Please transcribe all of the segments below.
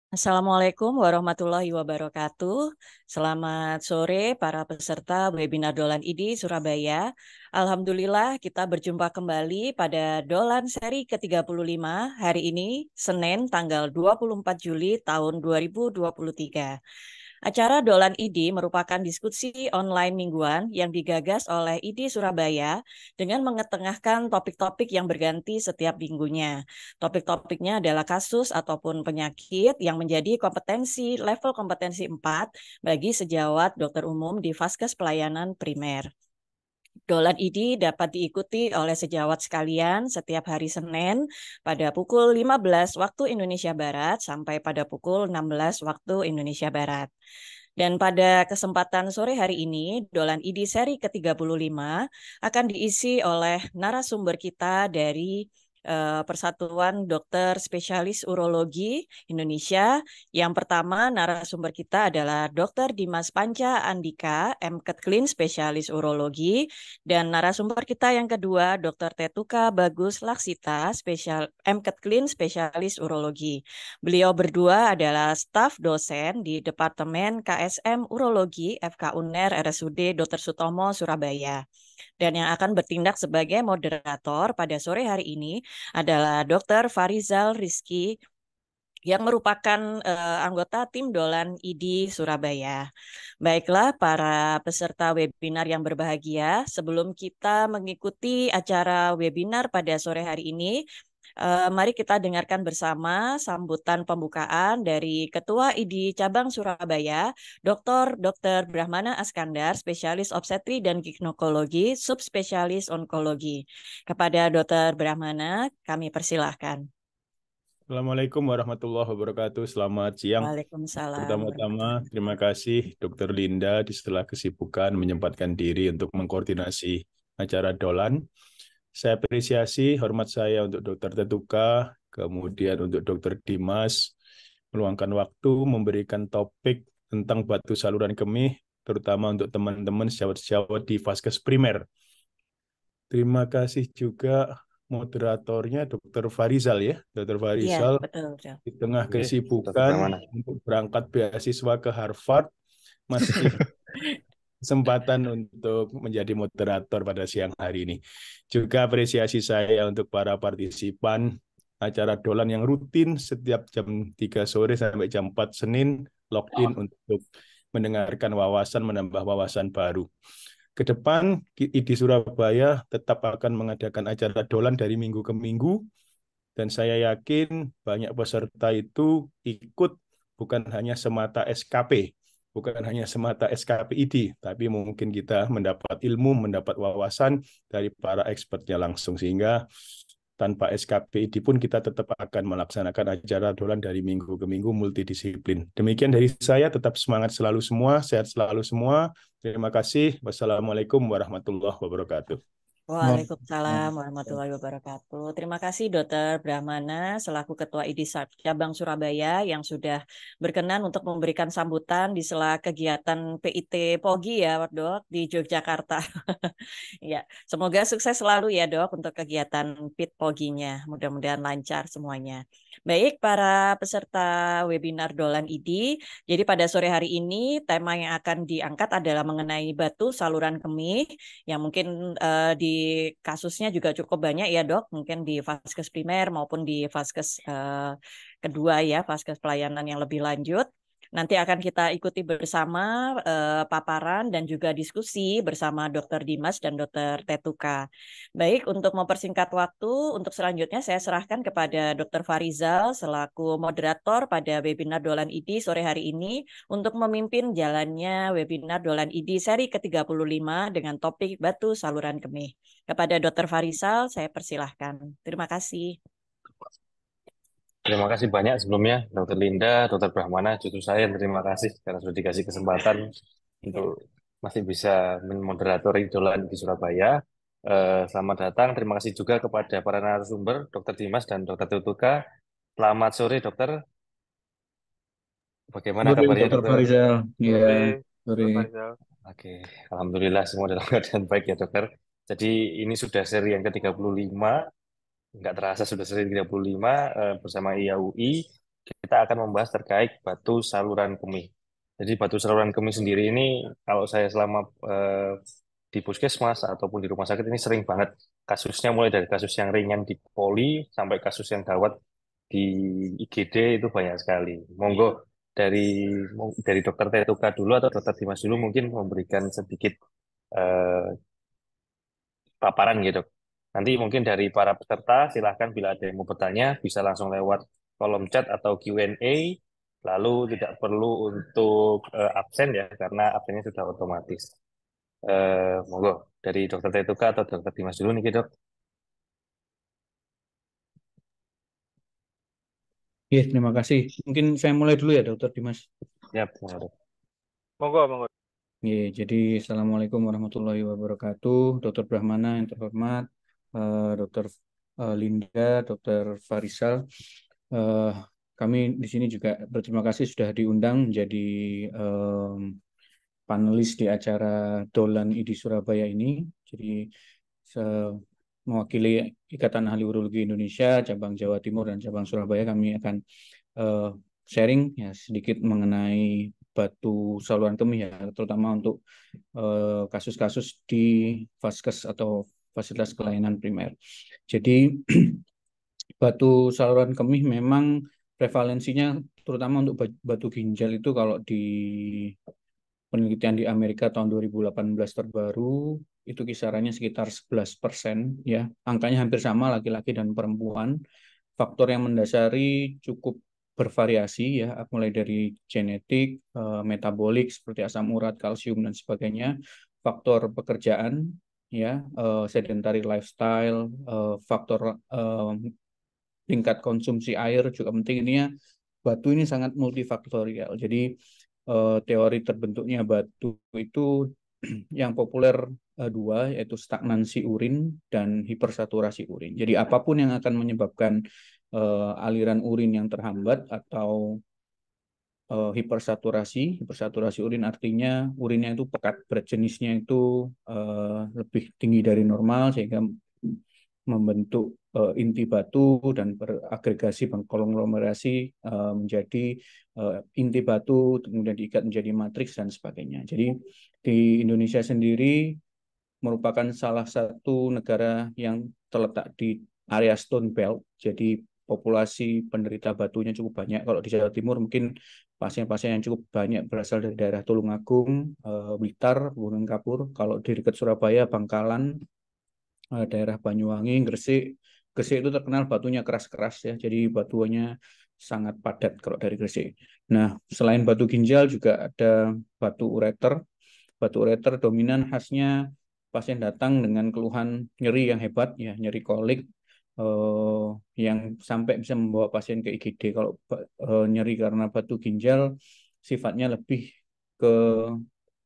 Assalamualaikum warahmatullahi wabarakatuh. Selamat sore para peserta webinar Dolan ID Surabaya. Alhamdulillah kita berjumpa kembali pada Dolan seri ke-35 hari ini, Senin tanggal 24 Juli tahun 2023. Acara Dolan ID merupakan diskusi online mingguan yang digagas oleh ID Surabaya dengan mengetengahkan topik-topik yang berganti setiap minggunya. Topik-topiknya adalah kasus ataupun penyakit yang menjadi level kompetensi 4 bagi sejawat dokter umum di Vaskes Pelayanan Primer. Dolan ID dapat diikuti oleh sejawat sekalian setiap hari Senin pada pukul 15 waktu Indonesia Barat sampai pada pukul 16 waktu Indonesia Barat. Dan pada kesempatan sore hari ini, Dolan ID seri ke-35 akan diisi oleh narasumber kita dari Persatuan Dokter Spesialis Urologi Indonesia. Yang pertama narasumber kita adalah Dr. Dimas Panca Andika, MKet Clean Spesialis Urologi. Dan narasumber kita yang kedua, Dr. Tetuka Bagus Laksita, MKet Clean Spesialis Urologi. Beliau berdua adalah staf dosen di Departemen KSM Urologi FK UNER RSUD Dr. Sutomo Surabaya. Dan yang akan bertindak sebagai moderator pada sore hari ini adalah Dr. Farizal Rizky yang merupakan anggota tim Dolan ID Surabaya. Baiklah para peserta webinar yang berbahagia, sebelum kita mengikuti acara webinar pada sore hari ini, mari kita dengarkan bersama sambutan pembukaan dari Ketua ID Cabang Surabaya, Dr. Brahmana Askandar, Spesialis Obstetri dan Ginekologi, Subspesialis Onkologi. Kepada Dr. Brahmana, kami persilahkan. Assalamualaikum warahmatullahi wabarakatuh. Selamat siang. Waalaikumsalam Pertama-tama, warahmatullahi. terima kasih Dr. Linda di setelah kesibukan menyempatkan diri untuk mengkoordinasi acara Dolan. Saya apresiasi hormat saya untuk Dr. Tetuka, kemudian untuk Dr. Dimas, meluangkan waktu memberikan topik tentang batu saluran kemih, terutama untuk teman-teman sejawat-sejawat di Vaskes Primer. Terima kasih juga moderatornya Dr. Farizal ya, Dr. Iya, Farizal betul, betul. di tengah Oke, Dr. kesibukan Pramana. untuk berangkat beasiswa ke Harvard masih kesempatan untuk menjadi moderator pada siang hari ini. Juga apresiasi saya untuk para partisipan acara Dolan yang rutin setiap jam 3 sore sampai jam 4 Senin login untuk mendengarkan wawasan, menambah wawasan baru. Ke depan, ID Surabaya tetap akan mengadakan acara Dolan dari minggu ke minggu, dan saya yakin banyak peserta itu ikut bukan hanya semata SKP, bukan hanya semata SKPID, tapi mungkin kita mendapat ilmu, mendapat wawasan dari para expertnya langsung, sehingga tanpa SKPID pun kita tetap akan melaksanakan acara Dolan dari minggu ke minggu multidisiplin. Demikian dari saya, tetap semangat selalu semua, sehat selalu semua. Terima kasih. Wassalamualaikum warahmatullahi wabarakatuh. Waalaikumsalam warahmatullahi wabarakatuh. Terima kasih Dr. Brahmana selaku Ketua ID Cabang Surabaya yang sudah berkenan untuk memberikan sambutan di sela kegiatan PIT POGI ya Dok di Yogyakarta. Ya, semoga sukses selalu ya Dok untuk kegiatan PIT POGI-nya. Mudah-mudahan lancar semuanya. Baik para peserta webinar Dolan ID. Jadi pada sore hari ini tema yang akan diangkat adalah mengenai batu saluran kemih yang mungkin di kasusnya juga cukup banyak ya Dok, mungkin di Vaskes Primer maupun di Vaskes kedua ya, Vaskes pelayanan yang lebih lanjut. Nanti akan kita ikuti bersama paparan dan juga diskusi bersama Dr. Dimas dan Dr. Tetuka. Baik, untuk mempersingkat waktu, untuk selanjutnya saya serahkan kepada Dr. Farizal selaku moderator pada webinar Dolan ID sore hari ini untuk memimpin jalannya webinar Dolan ID seri ke-35 dengan topik batu saluran kemih. Kepada Dr. Farizal, saya persilahkan. Terima kasih. Terima kasih banyak sebelumnya, Dr. Linda, Dr. Brahmana, justru saya terima kasih karena sudah dikasih kesempatan Ya. untuk masih bisa memoderatori Dolan di Surabaya. Selamat datang, terima kasih juga kepada para narasumber, Dr. Dimas dan Dr. Tutuka. Selamat sore, dokter. Bagaimana Sore, kabarnya, Dokter dokter? Farizal. Ya, Sore, sore. Dr. Faisal. Oke, Alhamdulillah semua dalam keadaan baik ya, dokter. Jadi ini sudah seri yang ke-35. Nggak terasa sudah seri 35 bersama IAUI. kita akan membahas terkait batu saluran kemih. Jadi batu saluran kemih sendiri ini kalau saya selama di puskesmas ataupun di rumah sakit ini sering banget kasusnya, mulai dari kasus yang ringan di poli sampai kasus yang gawat di IGD itu banyak sekali. Monggo dari dokter Tetuka dulu atau dokter Dimas dulu mungkin memberikan sedikit eh, paparan gitu. Nanti mungkin dari para peserta silahkan bila ada yang mau bertanya bisa langsung lewat kolom chat atau Q&A. Lalu tidak perlu untuk absen ya karena absennya sudah otomatis. Monggo dari dokter Tetuka atau dokter Dimas dulu nih dok. Ya, terima kasih. Mungkin saya mulai dulu ya, Dokter Dimas. Ya, monggo, Dok. Monggo, monggo. Ya, jadi Assalamualaikum warahmatullahi wabarakatuh. Dokter Brahmana yang terhormat, Dokter Linda, Dokter Farisal. Eh, Kami di sini juga berterima kasih sudah diundang menjadi panelis di acara Dolan ID Surabaya ini. Jadi mewakili Ikatan Ahli Urologi Indonesia, cabang Jawa Timur dan cabang Surabaya, kami akan sharing ya sedikit mengenai batu saluran kemih ya, terutama untuk kasus-kasus di vaskes atau fasilitas kelainan primer. Jadi batu saluran kemih memang prevalensinya terutama untuk batu ginjal itu kalau di penelitian di Amerika tahun 2018 terbaru itu kisarannya sekitar 11% ya. Angkanya hampir sama laki-laki dan perempuan. Faktor yang mendasari cukup bervariasi ya, mulai dari genetik, metabolik seperti asam urat, kalsium dan sebagainya, faktor pekerjaan ya, sedentary lifestyle, faktor tingkat konsumsi air juga penting. Ini ya, batu ini sangat multifaktorial. Jadi teori terbentuknya batu itu yang populer dua, yaitu stagnansi urin dan hipersaturasi urin. Jadi apapun yang akan menyebabkan aliran urin yang terhambat atau hipersaturasi urin artinya urinnya itu pekat, berat jenisnya itu lebih tinggi dari normal sehingga membentuk inti batu dan beragregasi berkonglomerasi menjadi inti batu, kemudian diikat menjadi matriks dan sebagainya. Jadi di Indonesia sendiri merupakan salah satu negara yang terletak di area Stone Belt. Jadi populasi penderita batunya cukup banyak. Kalau di Jawa Timur mungkin pasien-pasien yang cukup banyak berasal dari daerah Tulungagung, Blitar, Gunung Kapur. Kalau di dekat Surabaya, Bangkalan, daerah Banyuwangi, Gresik. Gresik itu terkenal batunya keras-keras ya, jadi batuannya sangat padat kalau dari Gresik. Nah, selain batu ginjal juga ada batu ureter. Batu ureter dominan khasnya pasien datang dengan keluhan nyeri yang hebat ya, nyeri kolik eh, yang sampai bisa membawa pasien ke IGD. Kalau nyeri karena batu ginjal sifatnya lebih ke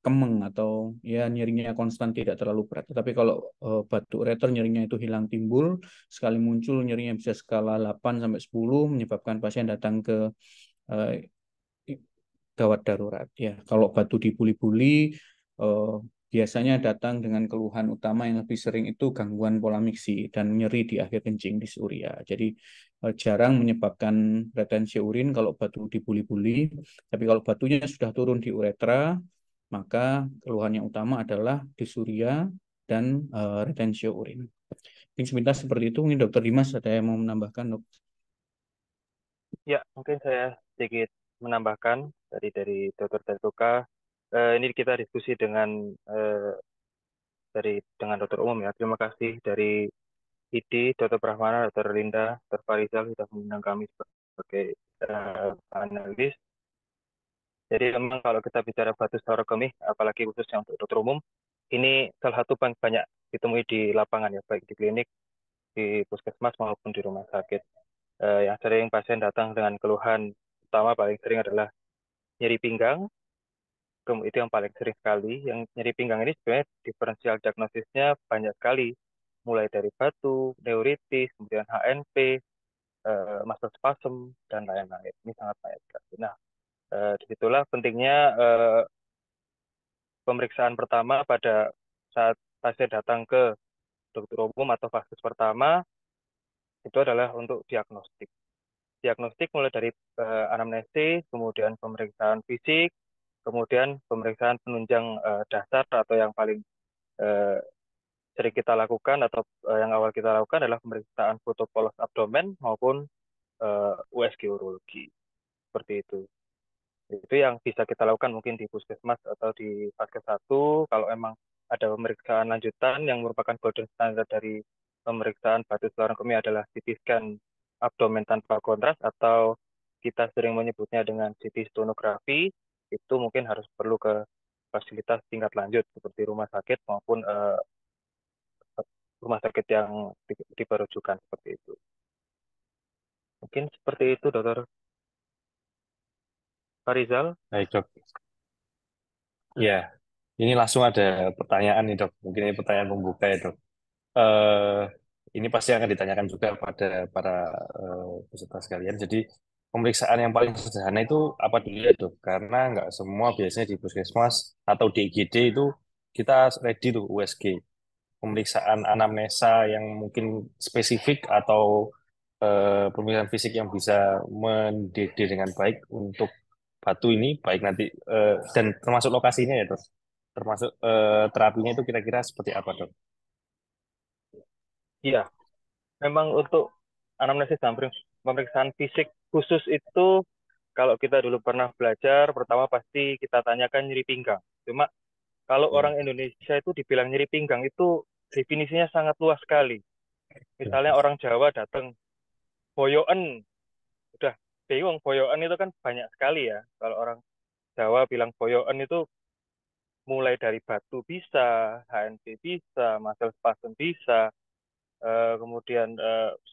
kemeng atau ya nyerinya konstan tidak terlalu berat. Tapi kalau batu ureter nyerinya itu hilang timbul, sekali muncul nyerinya bisa skala 8 sampai 10 menyebabkan pasien datang ke eh, gawat darurat ya. Kalau batu di buli-buli biasanya datang dengan keluhan utama yang lebih sering itu gangguan pola miksi dan nyeri di akhir kencing di urea. Jadi jarang menyebabkan retensi urin kalau batu di buli-buli, tapi kalau batunya sudah turun di uretra, maka keluhan yang utama adalah disuria dan retensi urin. Mungkin sebentar seperti itu. Mungkin Dokter Dimas ada yang mau menambahkan, Dok? Ya, mungkin saya sedikit menambahkan dari Dr. Tetuka. Ini kita diskusi dengan dokter umum ya. Terima kasih dari ID, Dr. Brahmana, Dr. Linda, Dr. Farizal sudah mengundang kami sebagai panelis. Jadi memang kalau kita bicara batu saluran kemih, apalagi khususnya untuk dokter umum, ini salah satu banyak ditemui di lapangan ya, baik di klinik, di puskesmas maupun di rumah sakit. Yang sering pasien datang dengan keluhan utama paling sering adalah nyeri pinggang. Itu yang paling sering sekali. Yang nyeri pinggang ini sebenarnya diferensial diagnosisnya banyak sekali, mulai dari batu, neuritis, kemudian HNP, muscle spasm, dan lain-lain. Ini sangat banyak sekali. Nah, disitulah pentingnya pemeriksaan pertama pada saat pasien datang ke dokter umum atau vaskes pertama itu adalah untuk diagnostik. diagnostik mulai dari anamnesis, kemudian pemeriksaan fisik, kemudian pemeriksaan penunjang dasar atau yang paling sering kita lakukan atau yang awal kita lakukan adalah pemeriksaan foto polos abdomen maupun USG urologi. Seperti itu. Itu yang bisa kita lakukan mungkin di puskesmas atau di Vaskes 1 kalau emang ada pemeriksaan lanjutan yang merupakan golden standard dari pemeriksaan batu saluran kemih adalah CT scan abdomen tanpa kontras atau kita sering menyebutnya dengan CT sonografi, itu mungkin harus perlu ke fasilitas tingkat lanjut seperti rumah sakit maupun rumah sakit yang tipe rujukan seperti itu. Mungkin seperti itu, Dokter Farizal. Baik, Dok. Ya, ini langsung ada pertanyaan nih, Dok. Mungkin ini pertanyaan pembuka ya, Dok. Eh, ini pasti akan ditanyakan juga pada para peserta sekalian. Jadi, pemeriksaan yang paling sederhana itu apa dulu ya, Dok? Karena nggak semua biasanya di puskesmas atau di IGD itu kita ready tuh USG. Pemeriksaan anamnesa yang mungkin spesifik atau pemeriksaan fisik yang bisa mendede dengan baik untuk batu ini, baik nanti dan termasuk lokasinya ya, Dok. Termasuk terapinya itu kira-kira seperti apa, Dok? Iya, memang untuk anamnesis dan pemeriksaan fisik khusus itu kalau kita dulu pernah belajar, pertama pasti kita tanyakan nyeri pinggang. Cuma kalau orang Indonesia itu dibilang nyeri pinggang itu definisinya sangat luas sekali. Misalnya orang Jawa datang, boyoen, udah bingung, boyoen itu kan banyak sekali ya. Kalau orang Jawa bilang boyoen itu mulai dari batu bisa, HNP bisa, muscle spasm bisa, kemudian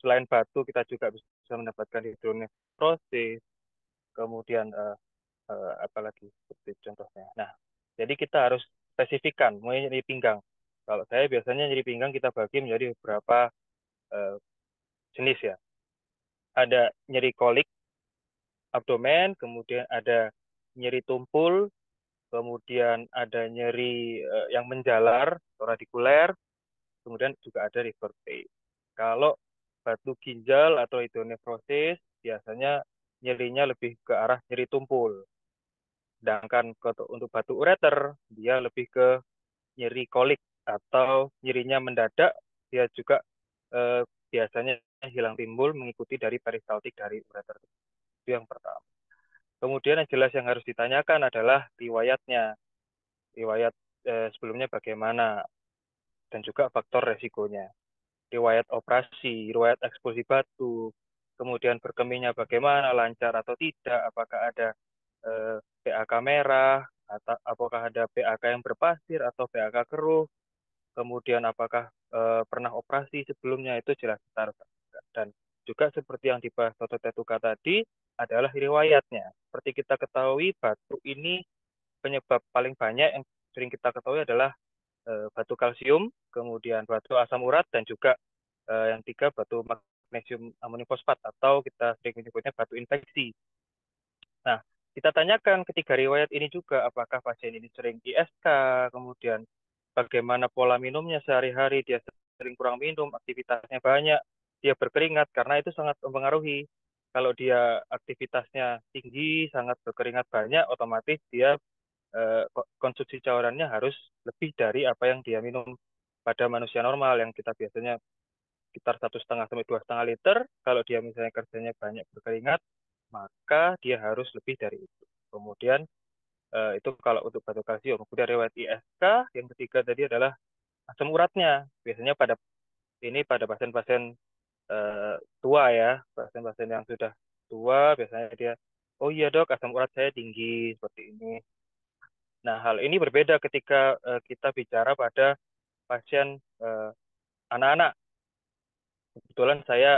selain batu kita juga bisa mendapatkan hidronefrosis, kemudian apalagi seperti contohnya. Nah, jadi kita harus spesifikkan mau nyeri pinggang. Kalau saya biasanya nyeri pinggang kita bagi menjadi beberapa jenis ya. Ada nyeri kolik abdomen, kemudian ada nyeri tumpul, kemudian ada nyeri yang menjalar atau radikuler, kemudian juga ada river pain. Kalau batu ginjal atau hidronefrosis biasanya nyerinya lebih ke arah nyeri tumpul. Sedangkan untuk batu ureter dia lebih ke nyeri kolik atau nyerinya mendadak, dia juga biasanya hilang timbul mengikuti dari peristaltik dari ureter. Itu yang pertama. Kemudian yang jelas yang harus ditanyakan adalah riwayatnya. Riwayat sebelumnya bagaimana dan juga faktor resikonya. Riwayat operasi, riwayat eksposi batu, kemudian berkemihnya bagaimana, lancar atau tidak, apakah ada PAK merah, atau apakah ada PAK yang berpasir atau PAK keruh, kemudian apakah pernah operasi sebelumnya, itu jelas kita harus. Dan juga seperti yang dibahas Dr. Tetuka tadi adalah riwayatnya. Seperti kita ketahui batu ini penyebab paling banyak yang sering kita ketahui adalah batu kalsium, kemudian batu asam urat, dan juga yang tiga batu magnesium amonium fosfat atau kita sering menyebutnya batu infeksi. Nah, kita tanyakan ketiga riwayat ini juga apakah pasien ini sering ISK, kemudian bagaimana pola minumnya sehari-hari, dia sering kurang minum, aktivitasnya banyak, dia berkeringat, karena itu sangat mempengaruhi. Kalau dia aktivitasnya tinggi, sangat berkeringat banyak, otomatis dia konsumsi cairannya harus lebih dari apa yang dia minum pada manusia normal yang kita biasanya sekitar 1,5 sampai 2,5 liter. Kalau dia misalnya kerjanya banyak berkeringat, maka dia harus lebih dari itu. Kemudian itu kalau untuk batu kalsium. Kemudian riwayat ISK, yang ketiga tadi adalah asam uratnya. Biasanya pada pasien-pasien tua ya, pasien-pasien yang sudah tua, biasanya dia, oh iya dok, asam urat saya tinggi, seperti ini. Nah, hal ini berbeda ketika kita bicara pada pasien anak-anak. Kebetulan saya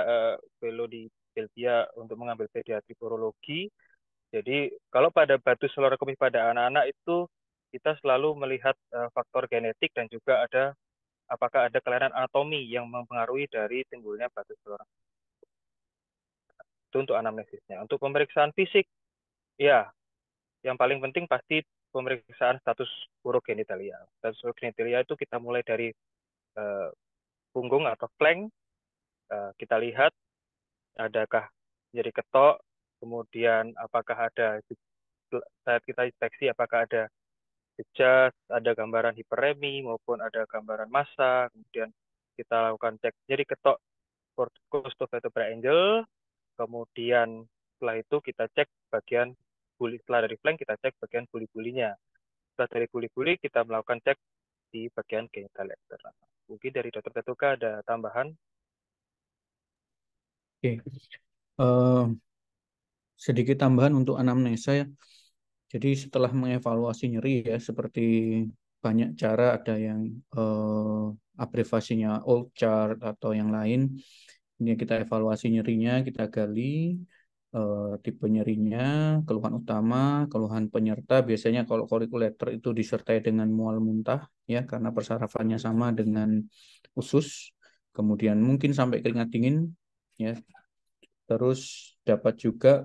fellow di Belgia untuk mengambil pediatri urologi. Jadi, kalau pada batu saluran kemih pada anak-anak itu kita selalu melihat faktor genetik dan juga ada apakah ada kelainan anatomi yang mempengaruhi dari timbulnya batu saluran. Itu untuk anamnesisnya. Untuk pemeriksaan fisik, ya, yang paling penting pasti pemeriksaan status urogenitalia. Status urogenitalia itu kita mulai dari punggung atau flank, kita lihat adakah nyeri ketok, kemudian apakah ada saat kita inspeksi apakah ada jejak, ada gambaran hiperemi maupun ada gambaran massa, kemudian kita lakukan cek nyeri ketok costovertebral angle, kemudian setelah itu kita cek bagian buli, setelah dari flank kita cek bagian buli-bulinya. Setelah dari buli-buli kita melakukan cek di bagian genital eksternal. Mungkin dari Dr. Tetuka ada tambahan? Oke. Eh, sedikit tambahan untuk anamnesa ya. Jadi setelah mengevaluasi nyeri ya, seperti banyak cara, ada yang abrevasinya old chart atau yang lain. Ini kita evaluasi nyerinya, kita gali tipe nyerinya, keluhan utama, keluhan penyerta. Biasanya kalau kolikuleter itu disertai dengan mual muntah ya, karena persarafannya sama dengan usus. Kemudian mungkin sampai keringat dingin ya. Terus dapat juga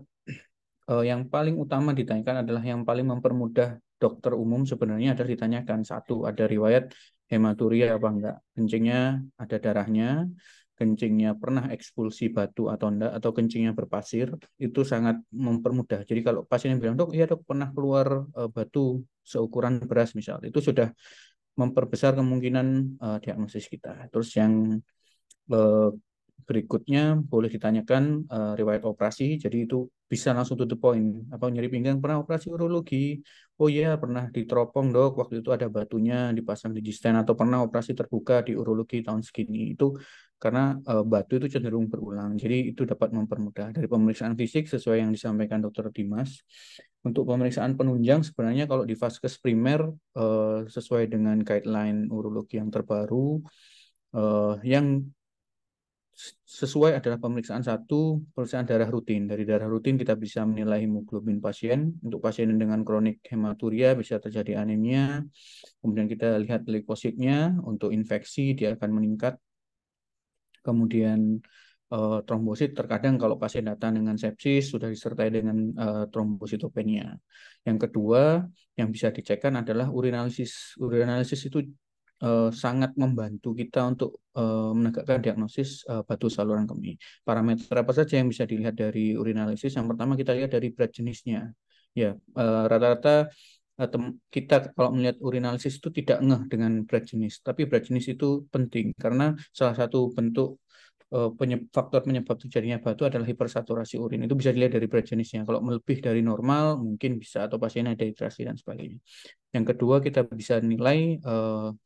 yang paling utama ditanyakan adalah yang paling mempermudah dokter umum sebenarnya adalah ditanyakan satu, ada riwayat hematuria apa enggak, kencingnya ada darahnya, kencingnya pernah ekspulsi batu atau enggak, atau kencingnya berpasir, itu sangat mempermudah. Jadi kalau pasien yang bilang, dok, iya dok pernah keluar batu seukuran beras misal, itu sudah memperbesar kemungkinan diagnosis kita. Terus yang eh, berikutnya boleh ditanyakan riwayat operasi, jadi itu bisa langsung to the point. Apa nyeri pinggang pernah operasi urologi? Oh iya, pernah diteropong dok, waktu itu ada batunya dipasang di stent, atau pernah operasi terbuka di urologi tahun segini. Itu karena batu itu cenderung berulang, jadi itu dapat mempermudah. Dari pemeriksaan fisik sesuai yang disampaikan Dokter Dimas, untuk pemeriksaan penunjang sebenarnya kalau di vaskes primer sesuai dengan guideline urologi yang terbaru, yang sesuai adalah pemeriksaan satu, pemeriksaan darah rutin. Dari darah rutin kita bisa menilai hemoglobin pasien. Untuk pasien dengan kronik hematuria bisa terjadi anemia. Kemudian kita lihat leukositnya, untuk infeksi dia akan meningkat. Kemudian trombosit, terkadang kalau pasien datang dengan sepsis sudah disertai dengan trombositopenia. Yang kedua yang bisa dicekkan adalah urinalisis. Urinalisis itu sangat membantu kita untuk menegakkan diagnosis batu saluran kemih. Parameter apa saja yang bisa dilihat dari urinalisis? Yang pertama kita lihat dari berat jenisnya. Ya, rata-rata kita kalau melihat urinalisis itu tidak ngeh dengan berat jenis, tapi berat jenis itu penting karena salah satu bentuk faktor penyebab terjadinya batu adalah hipersaturasi urin. Itu bisa dilihat dari berat jenisnya. Kalau melebih dari normal mungkin bisa, atau pasiennya dehidrasi dan sebagainya. Yang kedua kita bisa nilai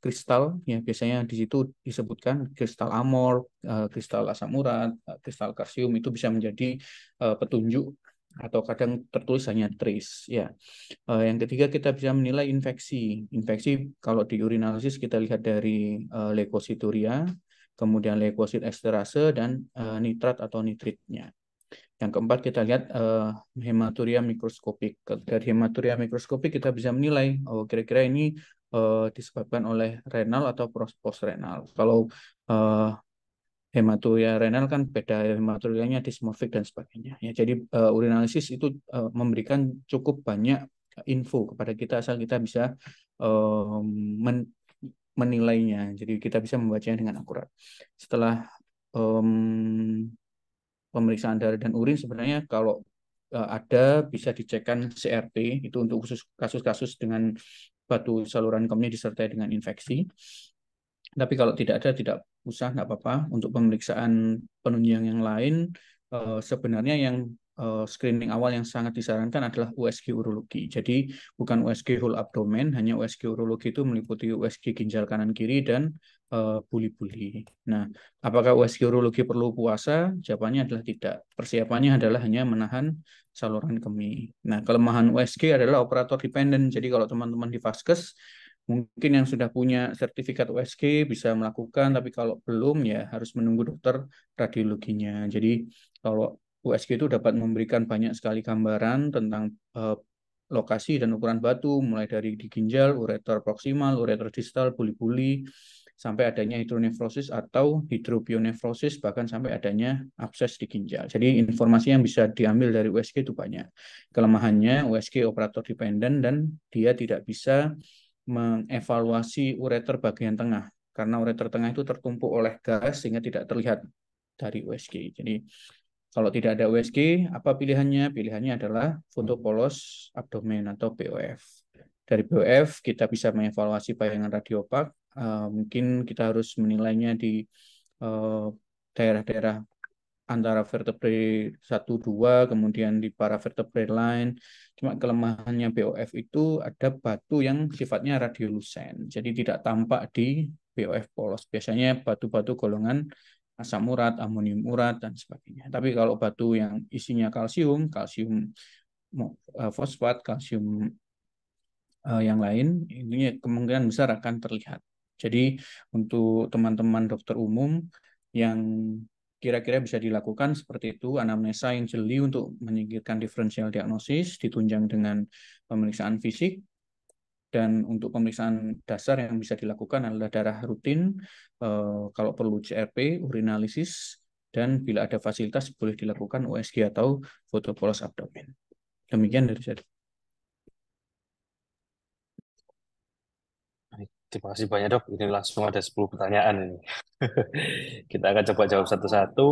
kristal, ya biasanya di situ disebutkan kristal amor, kristal asam urat, kristal kalsium, itu bisa menjadi petunjuk, atau kadang tertulis hanya trace ya. Yang ketiga kita bisa menilai infeksi. Infeksi kalau di urinalisis kita lihat dari leukosituria, kemudian leukosit esterase, dan nitrat atau nitritnya. Yang keempat kita lihat hematuria mikroskopik. Dari hematuria mikroskopik kita bisa menilai kira-kira ini disebabkan oleh renal atau postrenal. Kalau hematuria renal kan beda, hematurianya dismorfik dan sebagainya. Ya, jadi urinalisis itu memberikan cukup banyak info kepada kita asal kita bisa menilainya. Jadi kita bisa membacanya dengan akurat. Setelah pemeriksaan darah dan urin, sebenarnya kalau ada bisa dicekkan CRP, itu untuk khusus kasus-kasus dengan batu saluran kemih disertai dengan infeksi. Tapi kalau tidak ada, tidak usah, nggak apa-apa. Untuk pemeriksaan penunjang yang lain, sebenarnya yang screening awal yang sangat disarankan adalah USG urologi. Jadi bukan USG whole abdomen, hanya USG urologi itu meliputi USG ginjal kanan kiri dan buli-buli. Nah, apakah USG urologi perlu puasa? Jawabannya adalah tidak. Persiapannya adalah hanya menahan saluran kemih. Nah, kelemahan USG adalah operator dependent. Jadi kalau teman-teman di vaskes mungkin yang sudah punya sertifikat USG bisa melakukan, tapi kalau belum ya harus menunggu dokter radiologinya. Jadi kalau USG itu dapat memberikan banyak sekali gambaran tentang lokasi dan ukuran batu, mulai dari di ginjal, ureter proksimal, ureter distal, buli-buli, sampai adanya hidronefrosis atau hidropionefrosis, bahkan sampai adanya abses di ginjal. Jadi informasi yang bisa diambil dari USG itu banyak. Kelemahannya USG operator dependent dan dia tidak bisa mengevaluasi ureter bagian tengah, karena ureter tengah itu tertumpuk oleh gas sehingga tidak terlihat dari USG. Jadi Kalau tidak ada USG, apa pilihannya? Pilihannya adalah foto polos abdomen atau BOF. Dari BOF kita bisa mengevaluasi bayangan radiopak. Mungkin kita harus menilainya di eh, daerah-daerah antara vertebrae 1 2 kemudian di paravertebrae lain. Cuma kelemahannya BOF itu ada batu yang sifatnya radiolucent. Jadi tidak tampak di BOF polos. Biasanya batu-batu golongan asam urat, amonium urat dan sebagainya. Tapi kalau batu yang isinya kalsium, kalsium fosfat, kalsium yang lain, ini kemungkinan besar akan terlihat. Jadi untuk teman-teman dokter umum yang kira-kira bisa dilakukan seperti itu, anamnesa yang jeli untuk menyingkirkan diferensial diagnosis, ditunjang dengan pemeriksaan fisik, dan untuk pemeriksaan dasar yang bisa dilakukan adalah darah rutin, kalau perlu CRP, urinalisis, dan bila ada fasilitas boleh dilakukan USG atau foto polos abdomen. Demikian dari saya. Terima kasih banyak dok. Ini langsung ada 10 pertanyaan ini. Kita akan coba jawab satu-satu.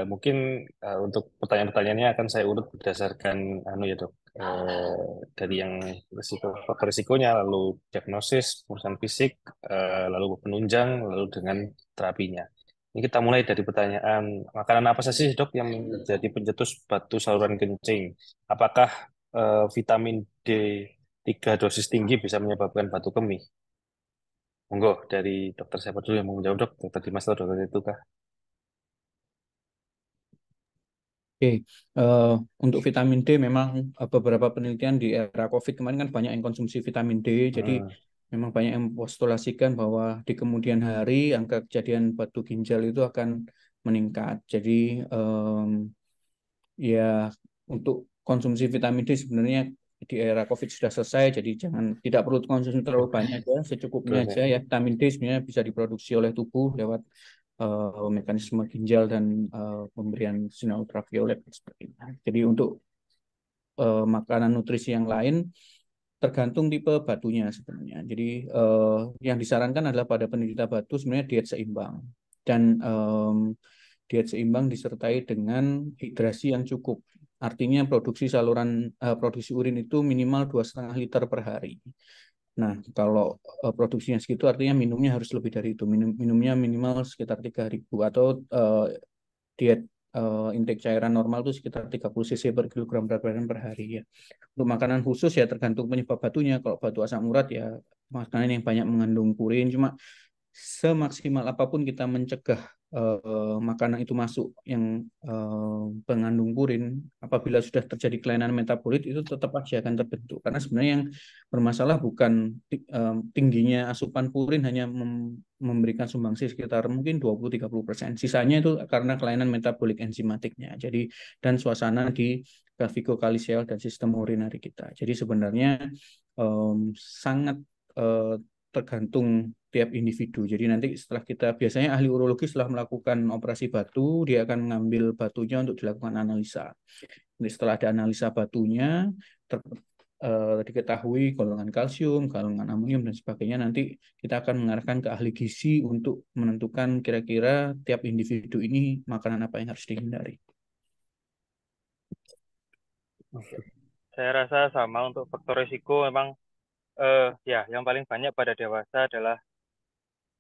Mungkin untuk pertanyaan-pertanyaannya akan saya urut berdasarkan ya dok. Dari yang faktor risikonya, lalu diagnosis, pemeriksaan fisik, lalu penunjang, lalu dengan terapinya. Ini kita mulai dari pertanyaan, makanan apa saja sih dok yang menjadi pencetus batu saluran kencing? Apakah vitamin D3 dosis tinggi bisa menyebabkan batu kemih? Monggo dari dokter siapa dulu yang mau menjawab dok? Dokter Dimas atau dokter itu kah? Oke, eh, untuk vitamin D memang beberapa penelitian di era COVID kemarin kan banyak yang konsumsi vitamin D, jadi Hmm, memang banyak yang postulasikan bahwa di kemudian hari angka kejadian batu ginjal itu akan meningkat. Jadi ya untuk konsumsi vitamin D sebenarnya di era COVID sudah selesai, jadi tidak perlu konsumsi terlalu banyak ya, secukupnya betul aja ya. ya. Vitamin D sebenarnya bisa diproduksi oleh tubuh lewat mekanisme ginjal dan pemberian sinar ultraviolet seperti itu. Jadi untuk makanan nutrisi yang lain tergantung tipe batunya sebenarnya. Jadi yang disarankan adalah pada penderita batu sebenarnya diet seimbang dan diet seimbang disertai dengan hidrasi yang cukup. Artinya produksi urin itu minimal 2,5 liter per hari. Nah, kalau produksinya segitu artinya minumnya harus lebih dari itu. Minumnya minimal sekitar 3.000 atau diet intake cairan normal itu sekitar 30 cc per kilogram berat badan per hari ya. Untuk makanan khusus ya tergantung penyebab batunya. Kalau batu asam urat ya makanan yang banyak mengandung purin. Cuma semaksimal apapun kita mencegah makanan itu masuk yang mengandung purin, apabila sudah terjadi kelainan metabolit itu tetap aja akan terbentuk. Karena sebenarnya yang bermasalah bukan tingginya asupan purin, hanya memberikan sumbangsi sekitar mungkin 20-30%. Sisanya itu karena kelainan metabolik enzimatiknya. Jadi dan suasana di calcium dan sistem urinari kita. Jadi sebenarnya sangat eh, tergantung tiap individu. Jadi nanti setelah kita, biasanya ahli urologi setelah melakukan operasi batu, dia akan mengambil batunya untuk dilakukan analisa. Jadi setelah ada analisa batunya, diketahui golongan kalsium, golongan amonium, dan sebagainya, nanti kita akan mengarahkan ke ahli gizi untuk menentukan kira-kira tiap individu ini makanan apa yang harus dihindari. Saya rasa sama untuk faktor risiko memang ya yang paling banyak pada dewasa adalah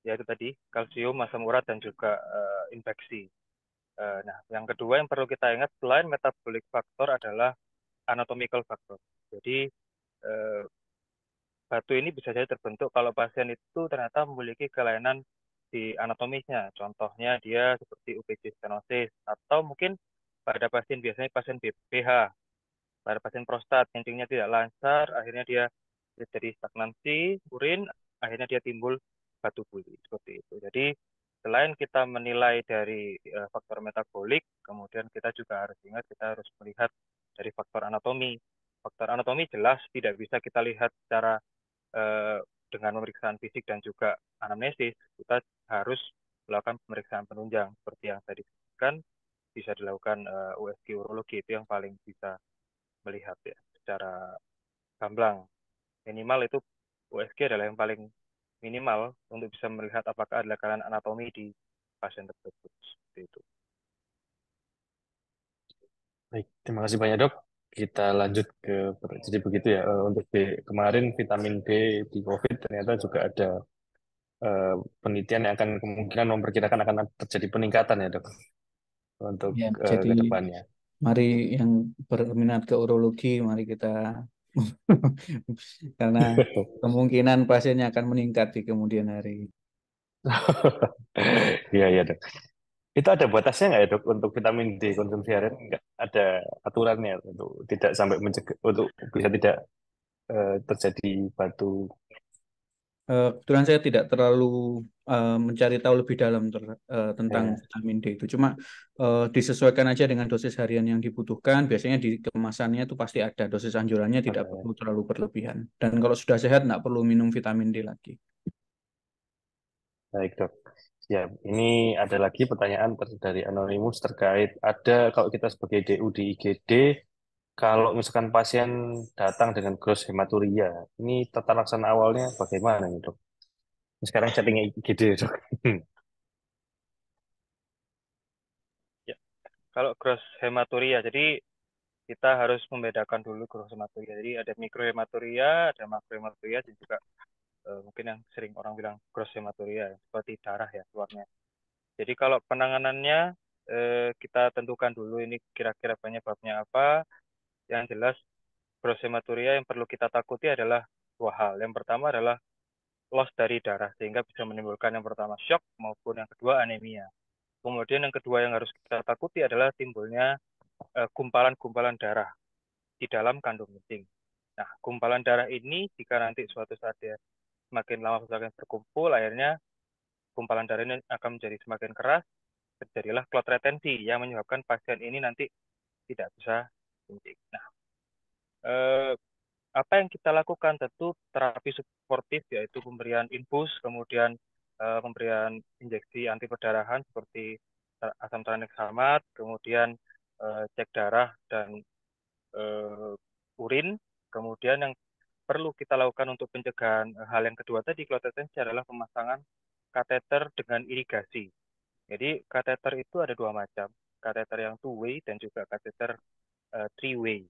yaitu tadi kalsium, asam urat dan juga infeksi. Nah, yang kedua yang perlu kita ingat selain metabolic factor adalah anatomical factor. Jadi eh, batu ini bisa saja terbentuk kalau pasien itu ternyata memiliki kelainan di anatomisnya. Contohnya dia seperti UPG stenosis atau mungkin pada pasien biasanya pasien BPH, pada pasien prostat kencingnya tidak lancar, akhirnya dia jadi stagnansi urin, akhirnya dia timbul batu buli seperti itu. Jadi selain kita menilai dari faktor metabolik, kemudian kita juga harus ingat kita harus melihat dari faktor anatomi. Faktor anatomi jelas tidak bisa kita lihat secara dengan pemeriksaan fisik dan juga anamnesis. Kita harus melakukan pemeriksaan penunjang seperti yang tadi disebutkan, bisa dilakukan USG urologi, itu yang paling bisa melihat ya secara gamblang. Minimal itu USG adalah yang paling minimal untuk bisa melihat apakah ada kelainan anatomi di pasien tersebut. Seperti itu. Baik, terima kasih banyak dok. Kita lanjut ke jadi begitu ya. Untuk kemarin vitamin D di COVID ternyata juga ada eh, penelitian yang akan kemungkinan memperkirakan akan terjadi peningkatan ya dok untuk Ya, jadi ke depannya. mari yang berminat ke urologi, mari kita karena kemungkinan pasiennya akan meningkat di kemudian hari. Iya iya dok. Itu ada batasnya nggak ya dok untuk vitamin D konsumsi harian? Nggak ada aturannya untuk tidak sampai mencegah untuk bisa tidak terjadi batu. Kebetulan saya tidak terlalu mencari tahu lebih dalam tentang Ya, vitamin D itu. Cuma disesuaikan aja dengan dosis harian yang dibutuhkan. Biasanya di kemasannya itu pasti ada dosis anjurannya, tidak oke. perlu terlalu berlebihan. Dan kalau sudah sehat, nggak perlu minum vitamin D lagi. Baik dok. Ya, ini ada lagi pertanyaan dari Anonymous terkait ada kalau kita sebagai DU di IGD, kalau misalkan pasien datang dengan gross hematuria, ini tata laksana awalnya bagaimana nih dok? Sekarang settingnya IGD dok. Ya, kalau gross hematuria, jadi kita harus membedakan dulu gross hematuria. Jadi ada mikrohematuria, ada makrohematuria, dan juga mungkin yang sering orang bilang gross hematuria, seperti darah ya keluarnya. Jadi kalau penanganannya kita tentukan dulu ini kira-kira penyebabnya apa. Yang jelas gross hematuria yang perlu kita takuti adalah dua hal. Yang pertama adalah loss dari darah sehingga bisa menimbulkan yang pertama shock maupun yang kedua anemia. Kemudian yang kedua yang harus kita takuti adalah timbulnya gumpalan-gumpalan darah di dalam kandung kencing. Nah, gumpalan darah ini jika nanti suatu saat dia semakin lama semakin berkumpul, akhirnya gumpalan darah ini akan menjadi semakin keras, terjadilah clot retensi yang menyebabkan pasien ini nanti tidak bisa kencing. Nah, eh, apa yang kita lakukan tentu terapi suportif yaitu pemberian infus, kemudian pemberian injeksi anti perdarahan seperti asam tranexamat, kemudian cek darah dan urin. Kemudian yang perlu kita lakukan untuk pencegahan hal yang kedua tadi clot retensi adalah pemasangan kateter dengan irigasi. Jadi kateter itu ada dua macam, kateter yang two way dan juga kateter three way.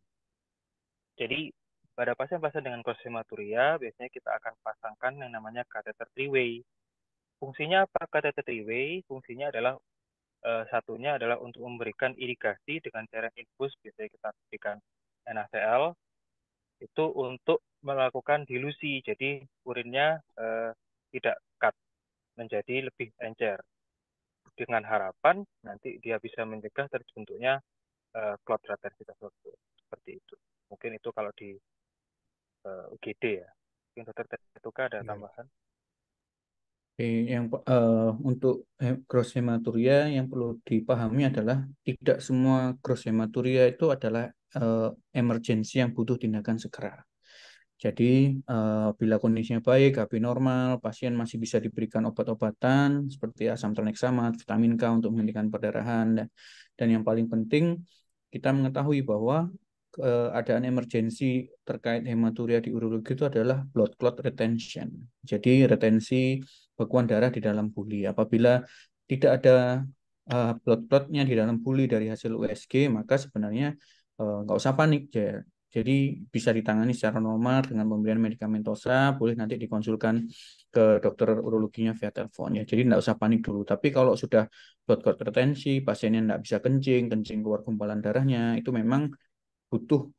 Jadi pada pasien-pasien dengan gross hematuria biasanya kita akan pasangkan yang namanya kateter three way. Fungsinya apa kateter three way? Fungsinya adalah satunya adalah untuk memberikan irigasi dengan cairan infus, biasanya kita berikan NaCl itu untuk melakukan dilusi. Jadi urinnya tidak cut, menjadi lebih encer. Dengan harapan nanti dia bisa mencegah terbentuknya clot retensi tersebut. Seperti itu. Mungkin itu kalau di UGD ya. Mungkin dokter Tetuka ada Ya. tambahan. Oke, untuk gross hematuria yang perlu dipahami adalah tidak semua gross hematuria itu adalah emergensi yang butuh tindakan segera. Jadi bila kondisinya baik, HB normal, pasien masih bisa diberikan obat-obatan seperti asam tranexamat, vitamin K untuk menghentikan perdarahan, dan yang paling penting kita mengetahui bahwa keadaan emergensi terkait hematuria di urologi itu adalah blood clot retention. Jadi retensi bekuan darah di dalam buli. Apabila tidak ada blood clotnya di dalam buli dari hasil USG, maka sebenarnya nggak usah panik. Jadi bisa ditangani secara normal dengan pemberian medikamentosa, boleh nanti dikonsulkan ke dokter urologinya via telepon ya. Jadi nggak usah panik dulu. Tapi kalau sudah blood clot retensi, pasiennya nggak bisa kencing, kencing keluar gumpalan darahnya, itu memang butuh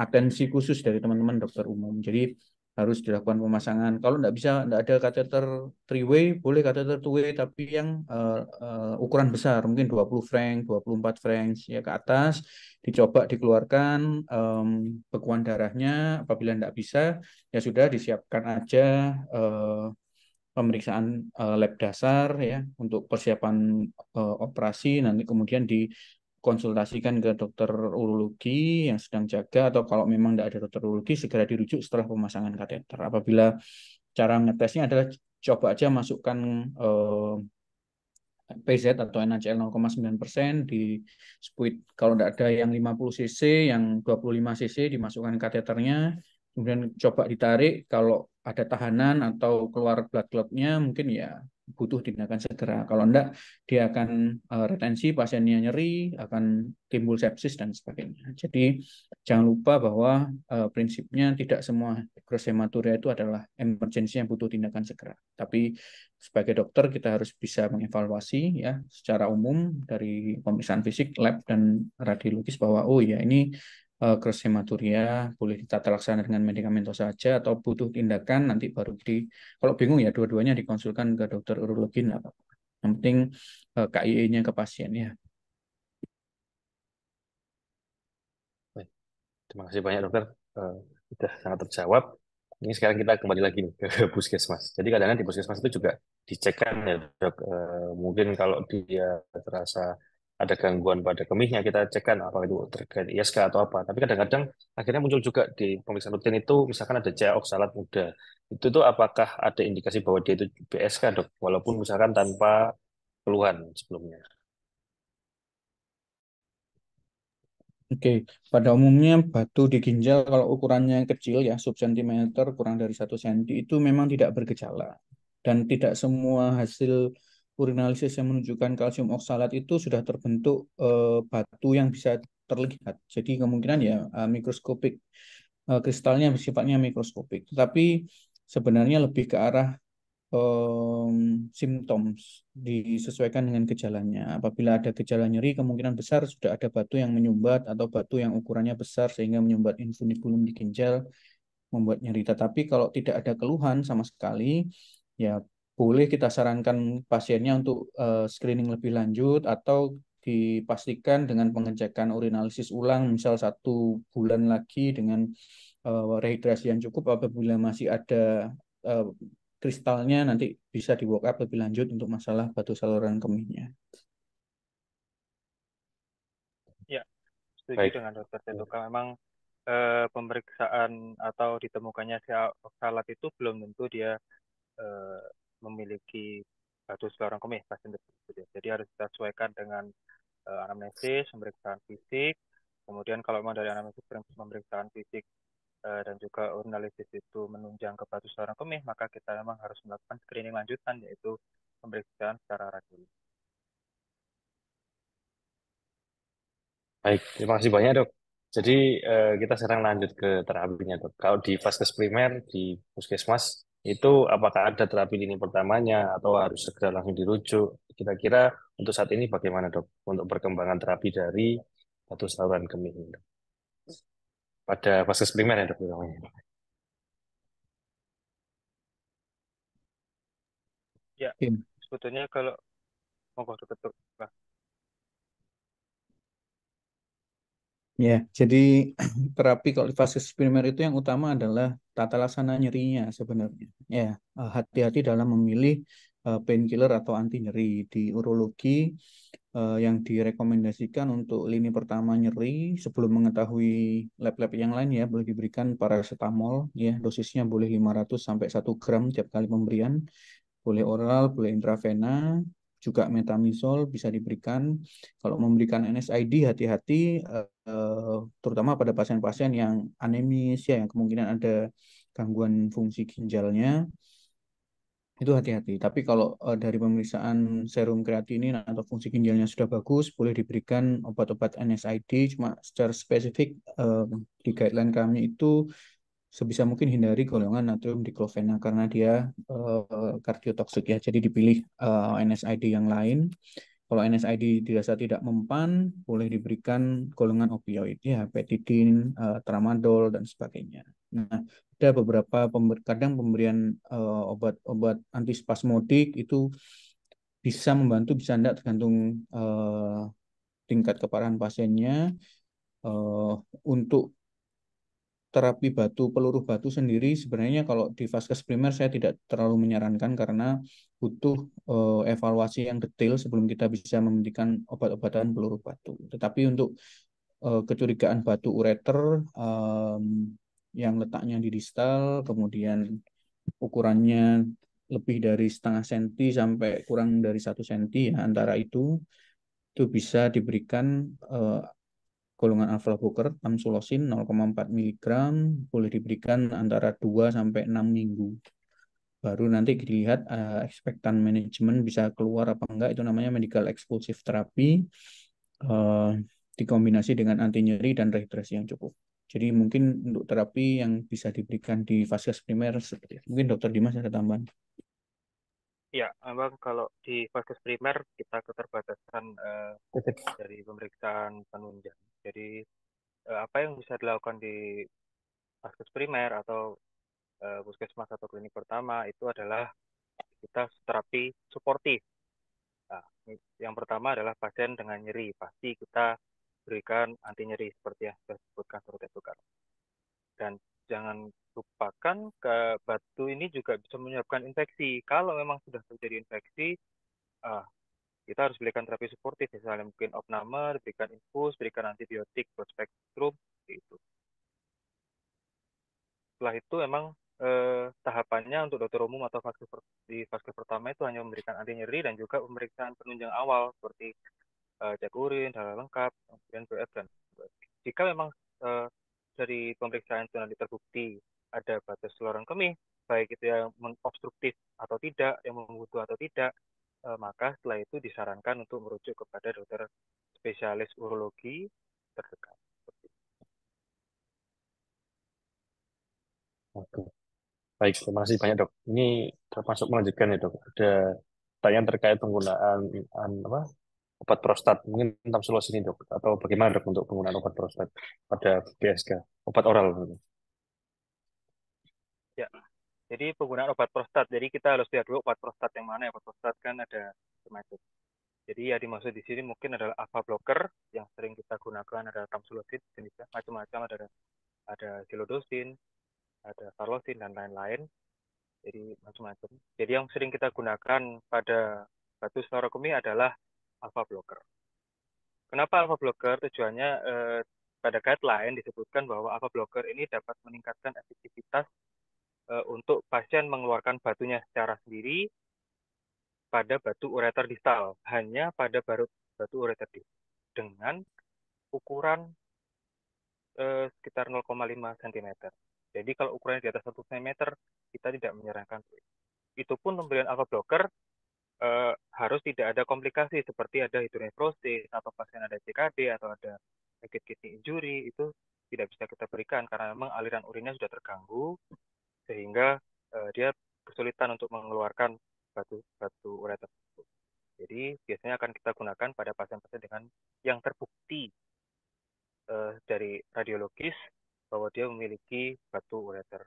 atensi khusus dari teman-teman dokter umum. Jadi harus dilakukan pemasangan. Kalau nggak ada kateter three way, boleh kateter two way tapi yang ukuran besar, mungkin 20 frank, 24 frank ya ke atas, dicoba dikeluarkan bekuan darahnya. Apabila nggak bisa, ya sudah disiapkan aja pemeriksaan lab dasar ya untuk persiapan operasi, nanti kemudian dikonsultasikan ke dokter urologi yang sedang jaga, atau kalau memang tidak ada dokter urologi segera dirujuk setelah pemasangan kateter. Apabila cara ngetesnya adalah coba aja masukkan PZ atau NaCl 0,9% di spuit. Kalau tidak ada yang 50 cc, yang 25 cc dimasukkan kateternya, Kemudian coba ditarik, kalau ada tahanan atau keluar blood clot-nya mungkin ya butuh tindakan segera. Kalau enggak, dia akan retensi, pasiennya nyeri, akan timbul sepsis dan sebagainya. Jadi jangan lupa bahwa prinsipnya tidak semua gross hematuria itu adalah emergensi yang butuh tindakan segera. Tapi sebagai dokter kita harus bisa mengevaluasi ya secara umum dari pemeriksaan fisik, lab dan radiologis bahwa oh ya ini cross hematuria boleh ditata laksana dengan medikamentos saja atau butuh tindakan nanti baru kalau bingung ya dua-duanya dikonsulkan ke dokter urologi nggak apa-apa. Yang penting KIE-nya ke pasien ya. Baik, terima kasih banyak dokter. Sudah sangat terjawab. Ini sekarang kita kembali lagi nih ke puskesmas. Jadi kadang-kadang di puskesmas itu juga dicekkan ya dok. Mungkin kalau dia terasa ada gangguan pada kemihnya kita cekkan apa itu terkait ISK atau apa. Tapi kadang-kadang akhirnya muncul juga di pemeriksaan rutin itu misalkan ada CA oksalat muda. Itu tuh apakah ada indikasi bahwa dia itu BSK dok? Walaupun misalkan tanpa keluhan sebelumnya. Oke, pada umumnya batu di ginjal kalau ukurannya kecil ya subsentimeter kurang dari 1 cm itu memang tidak bergejala dan tidak semua hasil urinalisis yang menunjukkan kalsium oksalat itu sudah terbentuk batu yang bisa terlihat. Jadi kemungkinan ya mikroskopik kristalnya sifatnya mikroskopik. Tetapi sebenarnya lebih ke arah symptoms disesuaikan dengan gejalanya. Apabila ada gejala nyeri, kemungkinan besar sudah ada batu yang menyumbat atau batu yang ukurannya besar sehingga menyumbat infundibulum di ginjal, membuat nyeri. Tetapi kalau tidak ada keluhan sama sekali, ya boleh kita sarankan pasiennya untuk screening lebih lanjut atau dipastikan dengan pengecekan urinalisis ulang, misal 1 bulan lagi dengan rehidrasi yang cukup. Apabila masih ada uh, kristalnya, nanti bisa di work up lebih lanjut untuk masalah batu saluran kemihnya. Ya, setuju Baik. dengan Dokter Tetuka. Memang pemeriksaan atau ditemukannya si oksalat itu belum tentu dia eh, memiliki batu saluran kemih pasien tersebut. Ya. Jadi harus kita sesuaikan dengan anamnesis, pemeriksaan fisik. Kemudian kalau memang dari anamnesis pemeriksaan fisik dan juga urinalisis itu menunjang ke batu saluran kemih, maka kita memang harus melakukan screening lanjutan yaitu pemeriksaan secara radiologi. Baik, terima kasih banyak dok. Jadi kita sekarang lanjut ke terapinya dok. Kalau di vaskes primer di puskesmas itu apakah ada terapi lini pertamanya atau harus segera langsung dirujuk? Kira-kira untuk saat ini bagaimana dok untuk perkembangan terapi dari batu saluran kemih ini, dok? Pada vaskes primer ya dok namanya. Ya, Oke. sebetulnya kalau monggo Dokter. Ya, jadi terapi kalau di fase primer itu yang utama adalah tata laksana nyerinya sebenarnya. Ya, hati-hati dalam memilih painkiller atau anti nyeri. Di urologi yang direkomendasikan untuk lini pertama nyeri sebelum mengetahui lab-lab yang lain ya boleh diberikan paracetamol ya, dosisnya boleh 500 sampai 1 gram tiap kali pemberian. Boleh oral, boleh intravena, juga metamizol bisa diberikan. Kalau memberikan NSAID hati-hati, terutama pada pasien-pasien yang anemis ya, yang kemungkinan ada gangguan fungsi ginjalnya, itu hati-hati. Tapi kalau dari pemeriksaan serum kreatinin atau fungsi ginjalnya sudah bagus, boleh diberikan obat-obat NSAID. Cuma secara spesifik di guideline kami itu sebisa mungkin hindari golongan natrium diklofenak karena dia kardiotoksik ya. Jadi dipilih NSAID yang lain. Kalau NSAID dirasa tidak mempan, boleh diberikan golongan opioid ya, petidin, tramadol dan sebagainya. Nah, ada beberapa kadang pemberian obat-obat antispasmodik itu bisa membantu, bisa tidak tergantung tingkat keparahan pasiennya. Untuk terapi peluruh batu sendiri sebenarnya kalau di vaskes primer saya tidak terlalu menyarankan karena butuh evaluasi yang detail sebelum kita bisa memberikan obat-obatan peluruh batu. Tetapi untuk kecurigaan batu ureter yang letaknya di distal, kemudian ukurannya lebih dari setengah senti sampai kurang dari 1 senti ya, antara itu bisa diberikan golongan alpha blocker tamsulosin 0,4 mg boleh diberikan antara 2 sampai 6 minggu. Baru nanti dilihat ekspektan manajemen bisa keluar apa enggak, itu namanya medical expulsive therapy dikombinasi dengan anti nyeri dan rehidrasi yang cukup. Jadi mungkin untuk terapi yang bisa diberikan di vaskes primer seperti itu. Mungkin Dokter Dimas ada tambahan. Ya, memang kalau di vaskes primer kita keterbatasan dari pemeriksaan penunjang. Jadi apa yang bisa dilakukan di vaskes primer atau puskesmas atau klinik pertama itu adalah kita terapi suportif. Nah, yang pertama adalah pasien dengan nyeri, pasti kita berikan anti nyeri seperti yang sudah disebutkan Dr. Tukar. Dan jangan lupakan ke batu ini juga bisa menyebabkan infeksi. Kalau memang sudah terjadi infeksi, kita harus berikan terapi suportif, misalnya mungkin opname, berikan infus, berikan antibiotik broad-spectrum, itu. Setelah itu memang tahapannya untuk dokter umum atau di vaskes pertama itu hanya memberikan anti nyeri dan juga pemeriksaan penunjang awal seperti cek urin, darah lengkap, kemudian BF dan jika memang dari pemeriksaan itu nanti terbukti ada batas saluran kemih, baik itu yang obstruktif atau tidak, yang membutuh atau tidak, maka setelah itu disarankan untuk merujuk kepada dokter spesialis urologi terdekat. Oke. Baik, terima kasih banyak dok. Ini termasuk melanjutkan ya dok. Ada pertanyaan terkait penggunaan obat prostat. Mungkin tentang solusi ini dok. Atau bagaimana dok untuk penggunaan obat prostat pada PSK, obat oral. Ya, jadi penggunaan obat prostat. Jadi kita harus lihat dulu obat prostat yang mana. Obat prostat kan ada semacam. Jadi ya dimaksud di sini mungkin adalah alpha blocker yang sering kita gunakan ada tamsulosin jenisnya macam-macam, ada silodosin, ada tarlosin dan lain-lain. Jadi macam-macam. Jadi yang sering kita gunakan pada batu sklerotomi adalah alpha blocker. Kenapa alpha blocker? Tujuannya pada guideline disebutkan bahwa alpha blocker ini dapat meningkatkan efektivitas untuk pasien mengeluarkan batunya secara sendiri pada batu ureter distal, hanya pada batu ureter distal dengan ukuran sekitar 0,5 cm. Jadi kalau ukurannya di atas 1 cm, kita tidak menyarankan. Itu pun pemberian alpha blocker harus tidak ada komplikasi seperti ada hidronefrosis atau pasien ada CKD atau ada acute kidney injury, itu tidak bisa kita berikan karena memang aliran urinnya sudah terganggu sehingga dia kesulitan untuk mengeluarkan batu ureter tersebut. Jadi biasanya akan kita gunakan pada pasien-pasien dengan yang terbukti dari radiologis bahwa dia memiliki batu ureter.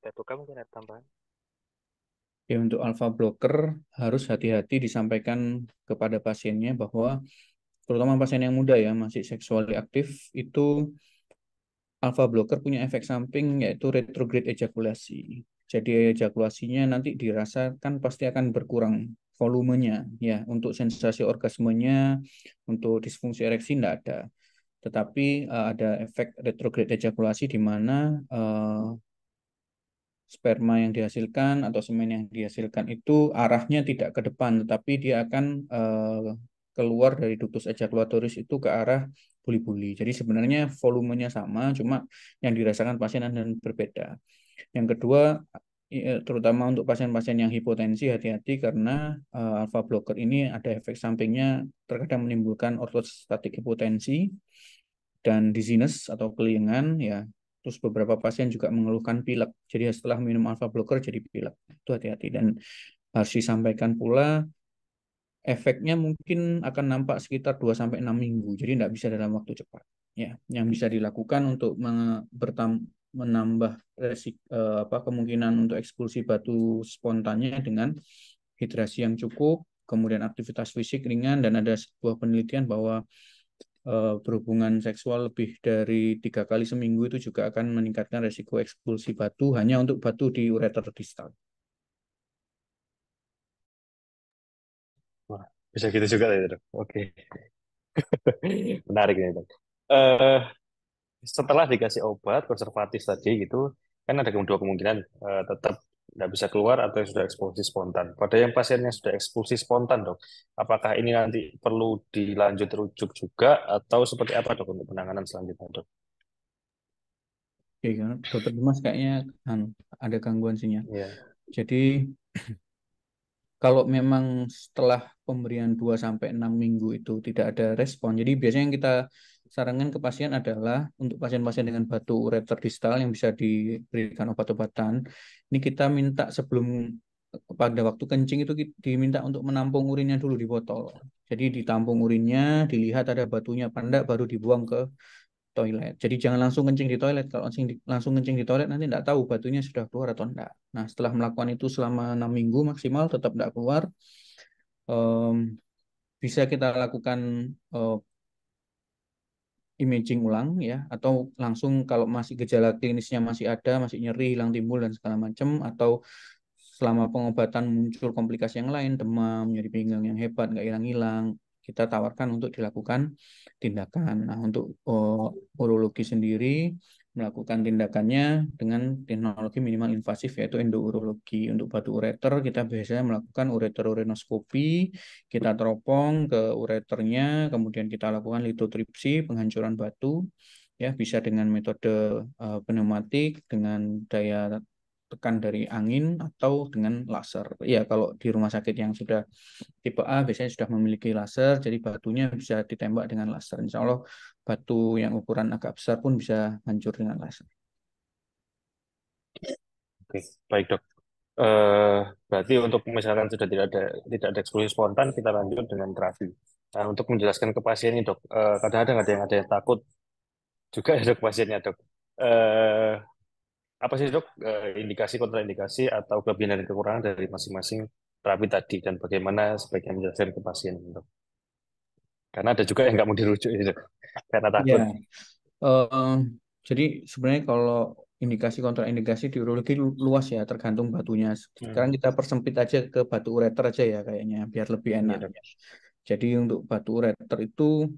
Itu kamu mungkin ada tambahan? Ya, untuk alpha blocker harus hati-hati disampaikan kepada pasiennya bahwa terutama pasien yang muda ya, masih seksually aktif, itu alpha blocker punya efek samping yaitu retrograde ejakulasi. Jadi ejakulasinya nanti dirasakan pasti akan berkurang volumenya ya, untuk sensasi orgasmenya, untuk disfungsi ereksi tidak ada. Tetapi ada efek retrograde ejakulasi di mana sperma yang dihasilkan atau semen yang dihasilkan itu arahnya tidak ke depan, tetapi dia akan keluar dari ductus ejaculatoris itu ke arah buli-buli. Jadi sebenarnya volumenya sama, cuma yang dirasakan pasien dan berbeda. Yang kedua, terutama untuk pasien-pasien yang hipotensi, hati-hati karena alpha blocker ini ada efek sampingnya, terkadang menimbulkan ortostatik hipotensi dan dizziness atau keliengan ya. Terus beberapa pasien juga mengeluhkan pilek. Jadi setelah minum alpha blocker jadi pilek. Itu hati-hati dan harus disampaikan pula efeknya mungkin akan nampak sekitar 2 sampai 6 minggu. Jadi tidak bisa dalam waktu cepat. Ya, yang bisa dilakukan untuk menambah kemungkinan untuk ekspulsi batu spontannya dengan hidrasi yang cukup, kemudian aktivitas fisik ringan, dan ada sebuah penelitian bahwa berhubungan seksual lebih dari 3 kali seminggu itu juga akan meningkatkan resiko ekspulsi batu hanya untuk batu di ureter distal. Wah, bisa gitu juga ya dok. Oke. Menarik ini dok. Setelah dikasih obat konservatif tadi gitu, kan ada dua kemungkinan tetap nggak bisa keluar atau yang sudah ekspulsi spontan. Pada yang pasien yang sudah ekspulsi spontan, dok, apakah ini nanti perlu dilanjut rujuk juga atau seperti apa, dok, untuk penanganan selanjutnya, dok? Oke, kan Dokter Dimas kayaknya ada gangguan sinyal. Iya. Jadi kalau memang setelah pemberian 2 sampai 6 minggu itu tidak ada respon, jadi biasanya yang kita sarankan ke pasien adalah untuk pasien-pasien dengan batu ureter distal yang bisa diberikan obat-obatan, ini kita minta sebelum pada waktu kencing itu diminta untuk menampung urinnya dulu di botol. Jadi ditampung urinnya, dilihat ada batunya apa enggak, baru dibuang ke toilet. Jadi jangan langsung kencing di toilet. Kalau langsung kencing di toilet nanti tidak tahu batunya sudah keluar atau enggak. Nah, setelah melakukan itu selama 6 minggu maksimal tetap tidak keluar, em, bisa kita lakukan eh, imaging ulang ya, atau langsung kalau masih gejala klinisnya masih ada, masih nyeri, hilang timbul dan segala macam, atau selama pengobatan muncul komplikasi yang lain, demam, nyeri pinggang yang hebat, nggak hilang-hilang, kita tawarkan untuk dilakukan tindakan. Nah, untuk urologi sendiri melakukan tindakannya dengan teknologi minimal invasif yaitu endourologi. Untuk batu ureter kita biasanya melakukan ureterurenoskopi, kita teropong ke ureternya, kemudian kita lakukan litotripsi, penghancuran batu, ya bisa dengan metode pneumatik dengan daya tekan dari angin atau dengan laser. Ya, kalau di rumah sakit yang sudah tipe A biasanya sudah memiliki laser, jadi batunya bisa ditembak dengan laser. Insya Allah batu yang ukuran agak besar pun bisa hancur dengan laser. Oke, baik, dok. Eh, Berarti untuk misalkan sudah tidak ada eksklusi spontan, kita lanjut dengan terapi. Nah, untuk menjelaskan ke pasien ini, dok, kadang-kadang ada yang takut juga ya, dok, pasiennya, dok. Eh, Apa sih, dok, indikasi kontraindikasi atau kelebihan dan kekurangan dari masing-masing terapi tadi dan bagaimana sebaiknya menjelaskan ke pasien, dok? Karena ada juga yang nggak mau dirujuk ini, dok, karena takut. Ya, eh, jadi sebenarnya kalau indikasi kontraindikasi di urologi luas ya, tergantung batunya. Sekarang kita persempit aja ke batu ureter aja ya kayaknya, biar lebih Iya, enak. dok. Jadi untuk batu ureter itu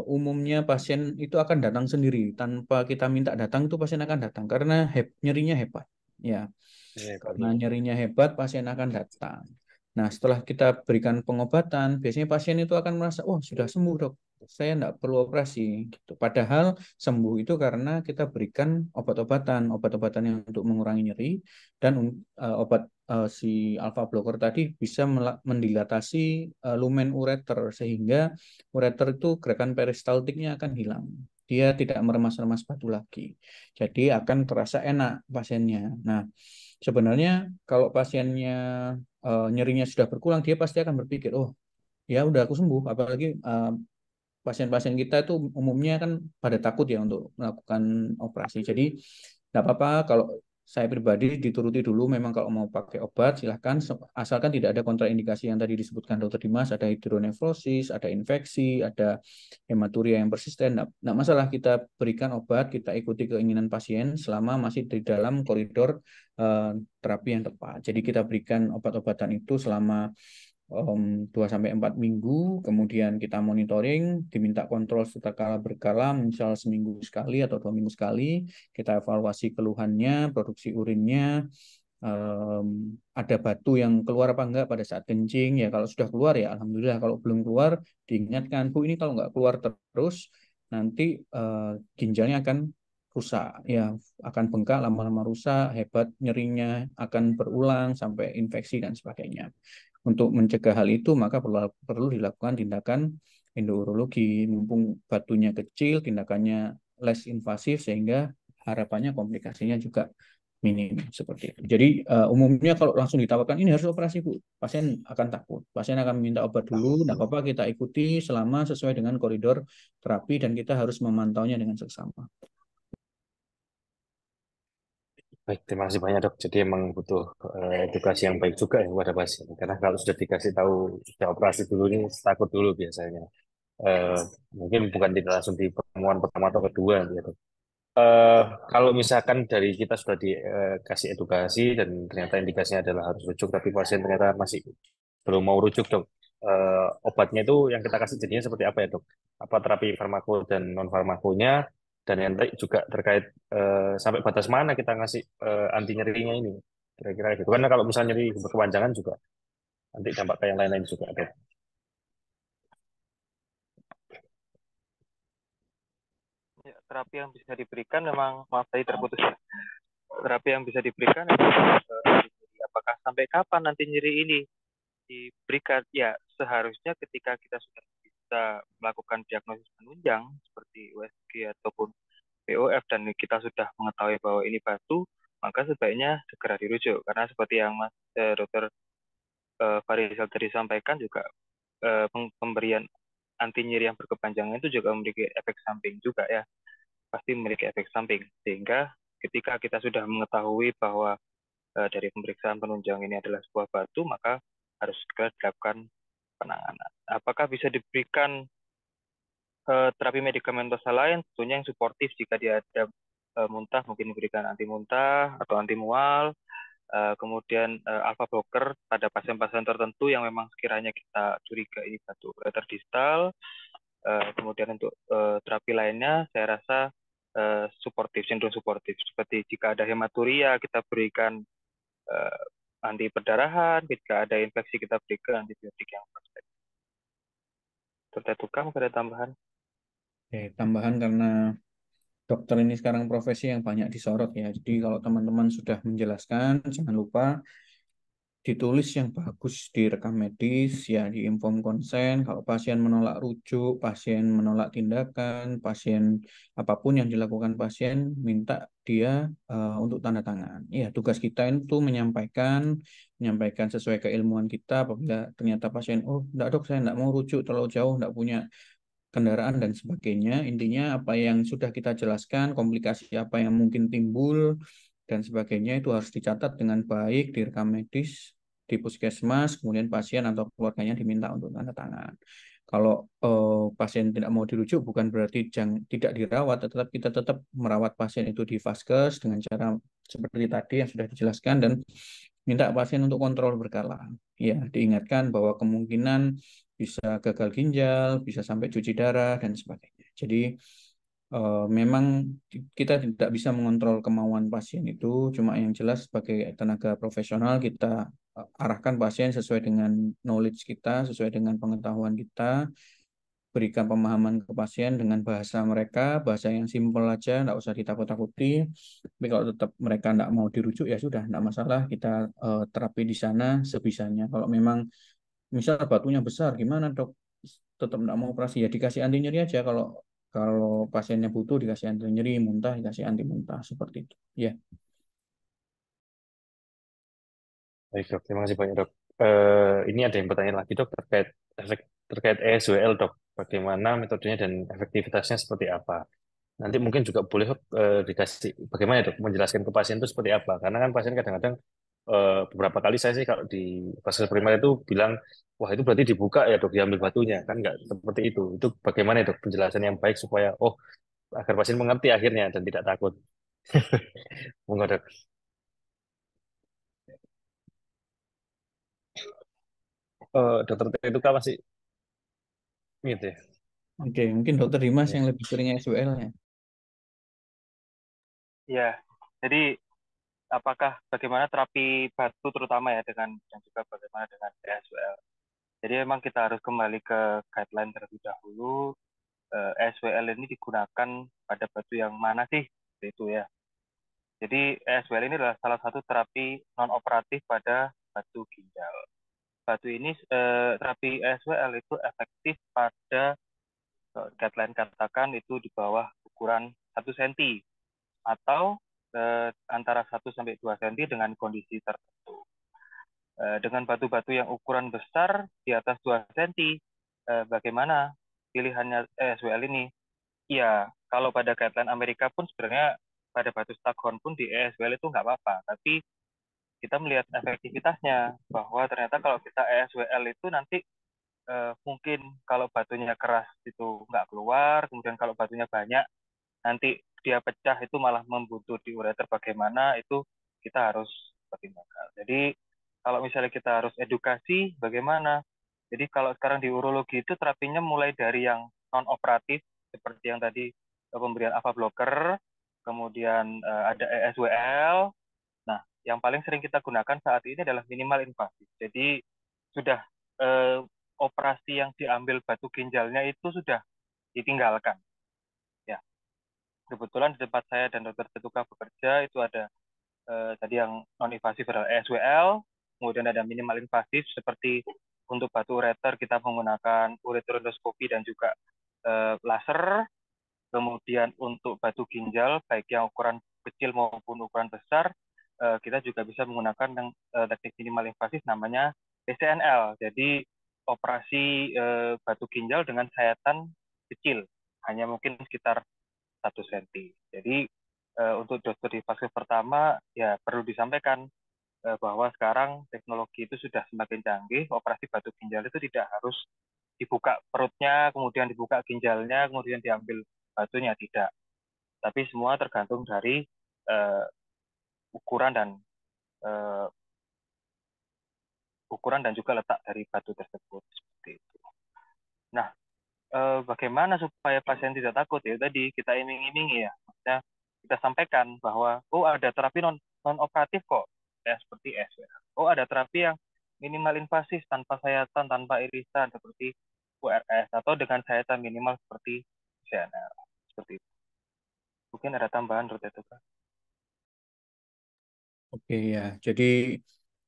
umumnya pasien itu akan datang sendiri tanpa kita minta datang, itu pasien akan datang karena nyerinya hebat ya, Iya, karena betul. nyerinya hebat pasien akan datang. Nah, setelah kita berikan pengobatan biasanya pasien itu akan merasa oh sudah sembuh dok, saya tidak perlu operasi gitu. Padahal sembuh itu karena kita berikan obat-obatan yang untuk mengurangi nyeri, dan obat si alpha blocker tadi bisa mendilatasi lumen ureter sehingga ureter itu gerakan peristaltiknya akan hilang. Dia tidak meremas-remas batu lagi. Jadi akan terasa enak pasiennya. Nah, sebenarnya kalau pasiennya nyerinya sudah berkurang, dia pasti akan berpikir, oh ya udah aku sembuh. Apalagi pasien-pasien kita itu umumnya kan pada takut ya untuk melakukan operasi. Jadi tidak apa-apa kalau saya pribadi dituruti dulu, memang kalau mau pakai obat silahkan, asalkan tidak ada kontraindikasi yang tadi disebutkan Dokter Dimas, ada hidronefrosis, ada infeksi, ada hematuria yang persisten. Tidak masalah, kita berikan obat, kita ikuti keinginan pasien selama masih di dalam koridor eh, terapi yang tepat. Jadi kita berikan obat-obatan itu selama 2 sampai 4 minggu, kemudian kita monitoring, diminta kontrol secara berkala, misal seminggu sekali atau 2 minggu sekali, kita evaluasi keluhannya, produksi urinnya, ada batu yang keluar apa enggak pada saat kencing, ya kalau sudah keluar ya alhamdulillah, kalau belum keluar diingatkan, Bu ini kalau nggak keluar terus nanti ginjalnya akan rusak, ya akan bengkak, lama-lama rusak, hebat, nyerinya akan berulang sampai infeksi dan sebagainya. Untuk mencegah hal itu, maka perlu dilakukan tindakan endourologi. Mumpung batunya kecil, tindakannya less invasif, sehingga harapannya komplikasinya juga minim seperti itu. Jadi umumnya kalau langsung ditawarkan ini harus operasi Bu, pasien akan takut. Pasien akan minta obat dulu, tidak apa-apa kita ikuti selama sesuai dengan koridor terapi dan kita harus memantaunya dengan seksama. Baik, terima kasih banyak, dok. Jadi emang butuh edukasi yang baik juga ya kepada pasien. Karena kalau sudah dikasih tahu sudah operasi dulu ini takut dulu biasanya. Eh, Mungkin bukan tidak langsung di pertemuan pertama atau kedua gitu. Eh, Kalau misalkan dari kita sudah dikasih edukasi dan ternyata indikasinya adalah harus rujuk, tapi pasien ternyata masih belum mau rujuk, dok. Obatnya itu yang kita kasih jadinya seperti apa ya, dok? Apa terapi farmako dan non farmakonya, dan yang juga terkait sampai batas mana kita ngasih anti nyerinya ini? Kira-kira gitu. Karena kalau misalnya nyeri berkepanjangan juga nanti dampak ke yang lain-lain juga ada. Ya, terapi yang bisa diberikan memang, maaf tadi terputus ya. Terapi yang bisa diberikan memang, apakah sampai kapan nanti nyeri ini diberikan? Ya, seharusnya ketika kita sudah bisa melakukan diagnosis penunjang seperti USG ataupun POF dan kita sudah mengetahui bahwa ini batu, maka sebaiknya segera dirujuk. Karena seperti yang Dr. Farisal tadi sampaikan juga, pemberian anti nyeri yang berkepanjangan itu juga memiliki efek samping juga ya, pasti memiliki efek samping. Sehingga ketika kita sudah mengetahui bahwa dari pemeriksaan penunjang ini adalah sebuah batu, maka harus segera dilakukan penanganan. Apakah bisa diberikan terapi medikamentosa lain? Tentunya yang suportif jika dia ada muntah, mungkin diberikan anti muntah atau anti mual. Kemudian alpha blocker pada pasien-pasien tertentu yang memang sekiranya kita curiga ini batu ureter distal. Kemudian untuk terapi lainnya saya rasa suportif, cenderung suportif. Seperti jika ada hematuria kita berikan anti perdarahan, jika ada infeksi kita berikan antibiotik yang prospektif. Dr. Tukang, ada tambahan? Oke, tambahan karena dokter ini sekarang profesi yang banyak disorot ya. Jadi kalau teman-teman sudah menjelaskan, jangan lupa ditulis yang bagus di rekam medis, ya di inform konsen. Kalau pasien menolak rujuk, pasien menolak tindakan, pasien apapun yang dilakukan pasien, minta dia untuk tanda tangan. Ya, tugas kita itu menyampaikan sesuai keilmuan kita. Apabila ternyata pasien, oh enggak dok, saya enggak mau rujuk terlalu jauh, enggak punya kendaraan dan sebagainya. Intinya apa yang sudah kita jelaskan, komplikasi apa yang mungkin timbul dan sebagainya itu harus dicatat dengan baik di rekam medis di puskesmas, kemudian pasien atau keluarganya diminta untuk tanda tangan. Kalau pasien tidak mau dirujuk bukan berarti tidak dirawat, tetap kita tetap merawat pasien itu di vaskes dengan cara seperti tadi yang sudah dijelaskan dan minta pasien untuk kontrol berkala. Ya, diingatkan bahwa kemungkinan bisa gagal ginjal, bisa sampai cuci darah dan sebagainya. Jadi memang kita tidak bisa mengontrol kemauan pasien itu, cuma yang jelas sebagai tenaga profesional kita arahkan pasien sesuai dengan knowledge kita, sesuai dengan pengetahuan kita, berikan pemahaman ke pasien dengan bahasa mereka, bahasa yang simpel aja, tidak usah ditakut-takuti. Tapi kalau tetap mereka tidak mau dirujuk ya sudah, tidak masalah, kita terapi di sana sebisanya. Kalau memang misal batunya besar, gimana dok? Tetap tidak mau operasi ya dikasih anti nyeri aja. Kalau kalau pasiennya butuh dikasih anti nyeri, muntah dikasih anti muntah seperti itu. Ya. Baik dok, terima kasih banyak dok. Ini ada yang bertanya lagi dok terkait ESWL dok. Bagaimana metodenya dan efektivitasnya seperti apa? Nanti mungkin juga boleh dikasih bagaimana dok menjelaskan ke pasien itu seperti apa? Karena kan pasien kadang-kadang beberapa kali saya sih kalau di fase primer itu bilang, wah itu berarti dibuka ya dok, diambil batunya kan nggak seperti itu. Itu bagaimana dok penjelasan yang baik supaya agar pasien mengerti akhirnya dan tidak takut. Monggo dok. Dokter itu kan masih gitu ya. Oke, mungkin dokter Dimas yang Ya. lebih sering SWL-nya. Ya, jadi apakah bagaimana terapi batu terutama ya dengan dan juga bagaimana dengan ESWL. Jadi memang kita harus kembali ke guideline terlebih dahulu. ESWL ini digunakan pada batu yang mana sih? Itu ya. Jadi ESWL ini adalah salah satu terapi non operatif pada batu ginjal. Batu ini terapi ESWL itu efektif pada guideline katakan itu di bawah ukuran 1 cm atau antara 1 sampai 2 cm dengan kondisi tertentu. Dengan batu-batu yang ukuran besar di atas 2 cm, bagaimana pilihannya ESWL ini? Iya, kalau pada guideline Amerika pun sebenarnya pada batu staghorn pun di ESWL itu nggak apa-apa, tapi kita melihat efektivitasnya bahwa ternyata kalau kita ESWL itu nanti mungkin kalau batunya keras itu nggak keluar, kemudian kalau batunya banyak nanti dia pecah itu malah membutuh di ureter bagaimana itu kita harus pertimbangkan. Jadi kalau misalnya kita harus edukasi bagaimana, jadi kalau sekarang di urologi itu terapinya mulai dari yang non operatif seperti yang tadi pemberian alpha blocker, kemudian ada ESWL. Nah yang paling sering kita gunakan saat ini adalah minimal invasif. Jadi sudah operasi yang diambil batu ginjalnya itu sudah ditinggalkan. Ya, kebetulan di tempat saya dan dokter Tetuka bekerja itu ada tadi yang non invasif adalah ESWL, kemudian ada minimal invasif seperti untuk batu ureter kita menggunakan ureteroendoskopi dan juga laser. Kemudian untuk batu ginjal baik yang ukuran kecil maupun ukuran besar kita juga bisa menggunakan teknik minimal invasif namanya PCNL. Jadi operasi batu ginjal dengan sayatan kecil, hanya mungkin sekitar 1 cm. Jadi untuk dosis invasif pertama ya perlu disampaikan bahwa sekarang teknologi itu sudah semakin canggih. Operasi batu ginjal itu tidak harus dibuka perutnya, kemudian dibuka ginjalnya, kemudian diambil batunya, tidak. Tapi semua tergantung dari ukuran dan juga letak dari batu tersebut, seperti itu. Nah, bagaimana supaya pasien tidak takut? Ya tadi kita iming-imingi ya, maksudnya kita sampaikan bahwa ada terapi non operatif kok, ya seperti SWR. Ada terapi yang minimal invasif tanpa sayatan, tanpa irisan seperti URS, atau dengan sayatan minimal seperti CNR, seperti itu. Mungkin ada tambahan, Dr. Tetuka. Oke ya, jadi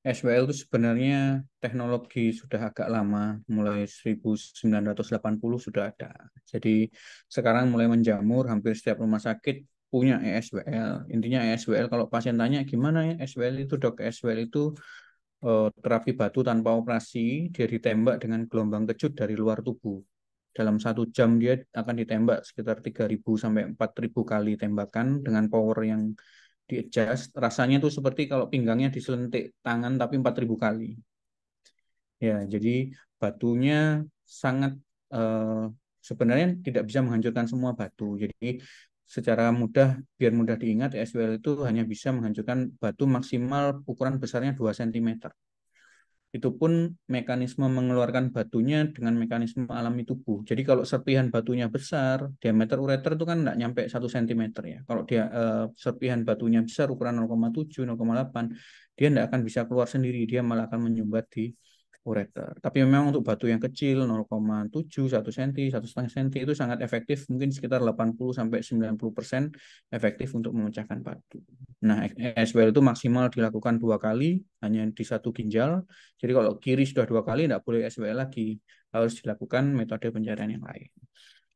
SWL itu sebenarnya teknologi sudah agak lama, mulai 1980 sudah ada. Jadi sekarang mulai menjamur, hampir setiap rumah sakit punya ESWL. Intinya ESWL, kalau pasien tanya gimana ya ESWL itu, dok, ESWL itu terapi batu tanpa operasi, dia ditembak dengan gelombang kejut dari luar tubuh. Dalam 1 jam dia akan ditembak sekitar 3.000 sampai 4.000 kali tembakan dengan power yang di-adjust. Rasanya tuh seperti kalau pinggangnya diselentik tangan tapi 4.000 kali. Ya, jadi batunya sangat sebenarnya tidak bisa menghancurkan semua batu. Jadi secara mudah, biar mudah diingat, SWL itu hanya bisa menghancurkan batu maksimal ukuran besarnya 2 cm. Itu pun mekanisme mengeluarkan batunya dengan mekanisme alami tubuh. Jadi kalau serpihan batunya besar, diameter ureter itu kan nggak nyampe 1 cm ya. Kalau dia serpihan batunya besar ukuran 0,7, 0,8, dia nggak akan bisa keluar sendiri, dia malah akan menyumbat di ureter. Tapi memang untuk batu yang kecil 0,7, 1 cm, 1,5 cm itu sangat efektif, mungkin sekitar 80-90% efektif untuk memecahkan batu. Nah, SWL itu maksimal dilakukan 2 kali, hanya di 1 ginjal. Jadi kalau kiri sudah 2 kali, tidak boleh SWL lagi, harus dilakukan metode pencarian yang lain.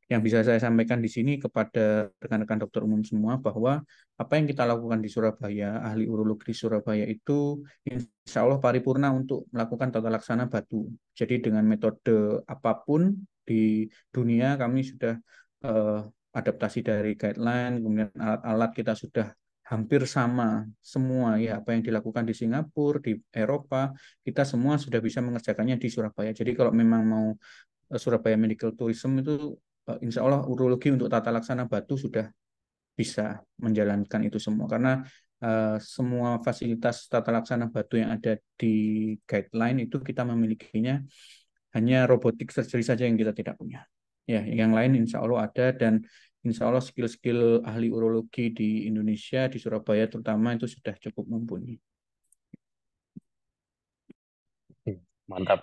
Yang bisa saya sampaikan di sini kepada rekan-rekan dokter umum semua bahwa apa yang kita lakukan di Surabaya, ahli urologi di Surabaya itu insya Allah paripurna untuk melakukan tata laksana batu. Jadi dengan metode apapun di dunia kami sudah adaptasi dari guideline, kemudian alat-alat kita sudah hampir sama semua ya, apa yang dilakukan di Singapura, di Eropa, kita semua sudah bisa mengerjakannya di Surabaya. Jadi kalau memang mau Surabaya Medical Tourism itu insya Allah urologi untuk tata laksana batu sudah bisa menjalankan itu semua, karena semua fasilitas tata laksana batu yang ada di guideline itu kita memilikinya, hanya robotic surgery saja yang kita tidak punya. Ya, yang lain insya Allah ada, dan insya Allah skill-skill ahli urologi di Indonesia, di Surabaya terutama itu sudah cukup mumpuni. Mantap.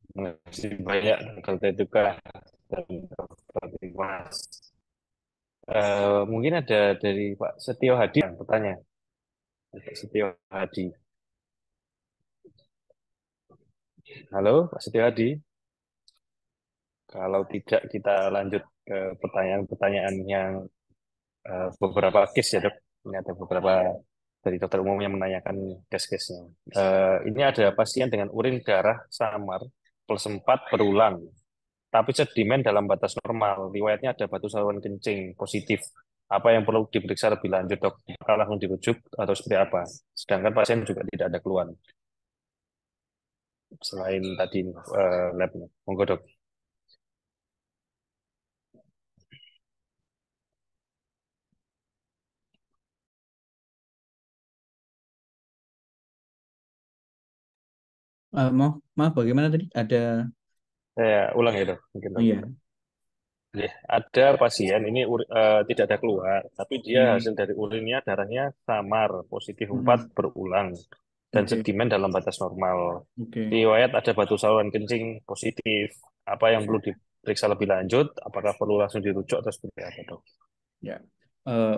Terima kasih banyak Dr. Tetuka dan Dr. Dimas. Mungkin ada dari Pak Setio Hadi yang bertanya. Pak Setio Hadi. Halo, Pak Setio Hadi. Kalau tidak, kita lanjut ke pertanyaan-pertanyaan yang beberapa case ya, dok. Ini ada beberapa dari dokter umum yang menanyakan case-case-nya. Ini ada pasien dengan urin darah samar +4 berulang, tapi sedimen dalam batas normal. Riwayatnya ada batu saluran kencing positif. Apa yang perlu diperiksa lebih lanjut, dok? Apakah langsung dirujuk atau seperti apa? Sedangkan pasien juga tidak ada keluhan selain tadi labnya. Monggo, dok. Maaf, bagaimana tadi? Ada Saya ulang ya, dok. Mungkin, dok. iya. Ya, ada pasien ini tidak ada keluar, tapi dia hasil dari urinnya darahnya samar, positif 4 berulang, dan Oke, sedimen dalam batas normal. oke. Riwayat ada batu saluran kencing positif. Apa yang perlu diperiksa lebih lanjut? Apakah perlu langsung dirujuk atau seperti apa, dok? Ya, Eh,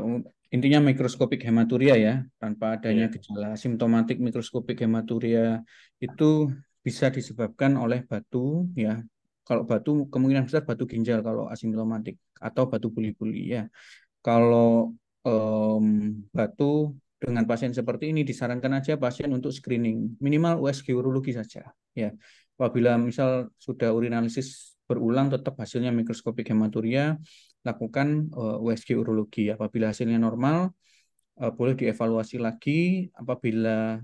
intinya mikroskopik hematuria ya, tanpa adanya Iya. gejala simptomatik mikroskopik hematuria itu bisa disebabkan oleh batu ya. Kalau batu kemungkinan besar batu ginjal kalau asimptomatik atau batu buli-buli ya. Kalau em, batu dengan pasien seperti ini disarankan aja pasien untuk screening minimal USG urologi saja ya. Apabila misal sudah urinalisis berulang tetap hasilnya mikroskopik hematuria, lakukan USG urologi. Apabila hasilnya normal, boleh dievaluasi lagi. Apabila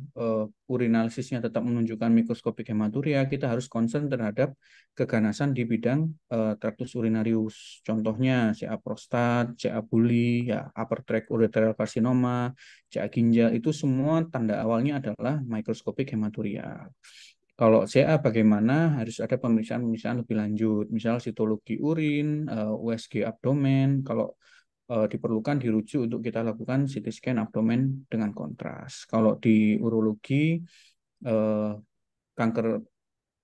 urinalisisnya tetap menunjukkan mikroskopik hematuria, kita harus concern terhadap keganasan di bidang traktus urinarius. Contohnya CA prostat, CA buli, ya upper tract ureteral carcinoma, CA ginjal itu semua tanda awalnya adalah mikroskopik hematuria. Kalau CA bagaimana? Harus ada pemeriksaan-pemeriksaan lebih lanjut, misal sitologi urin, USG abdomen. Kalau diperlukan dirujuk untuk kita lakukan CT scan abdomen dengan kontras. Kalau di urologi eh, kanker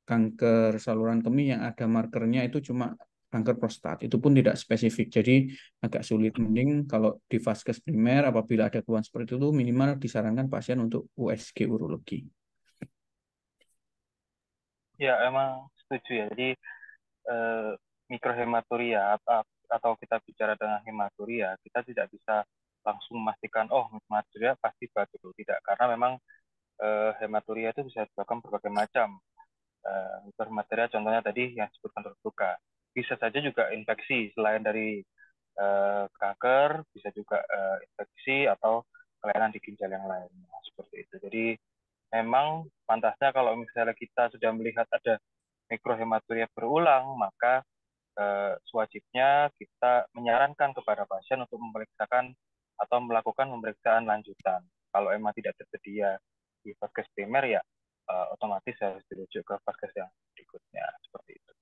kanker saluran kemih yang ada markernya itu cuma kanker prostat. Itu pun tidak spesifik. Jadi agak sulit. Mending kalau di vaskes primer apabila ada keluhan seperti itu minimal disarankan pasien untuk USG urologi. Ya, emang setuju ya. Jadi eh, mikrohematuria atau kita bicara dengan hematuria, kita tidak bisa langsung memastikan oh hematuria pasti batu. Tidak, karena memang hematuria itu bisa disebabkan berbagai macam. Mikrohematuria contohnya tadi yang disebutkan terbuka. Bisa saja juga infeksi selain dari kanker, bisa juga infeksi atau kelainan di ginjal yang lain. Nah, seperti itu. Jadi memang pantasnya kalau misalnya kita sudah melihat ada mikrohematuria berulang, maka sewajibnya kita menyarankan kepada pasien untuk memeriksakan atau melakukan pemeriksaan lanjutan. Kalau emang tidak tersedia di vaskes primer ya otomatis harus dirujuk ke vaskes yang berikutnya seperti itu.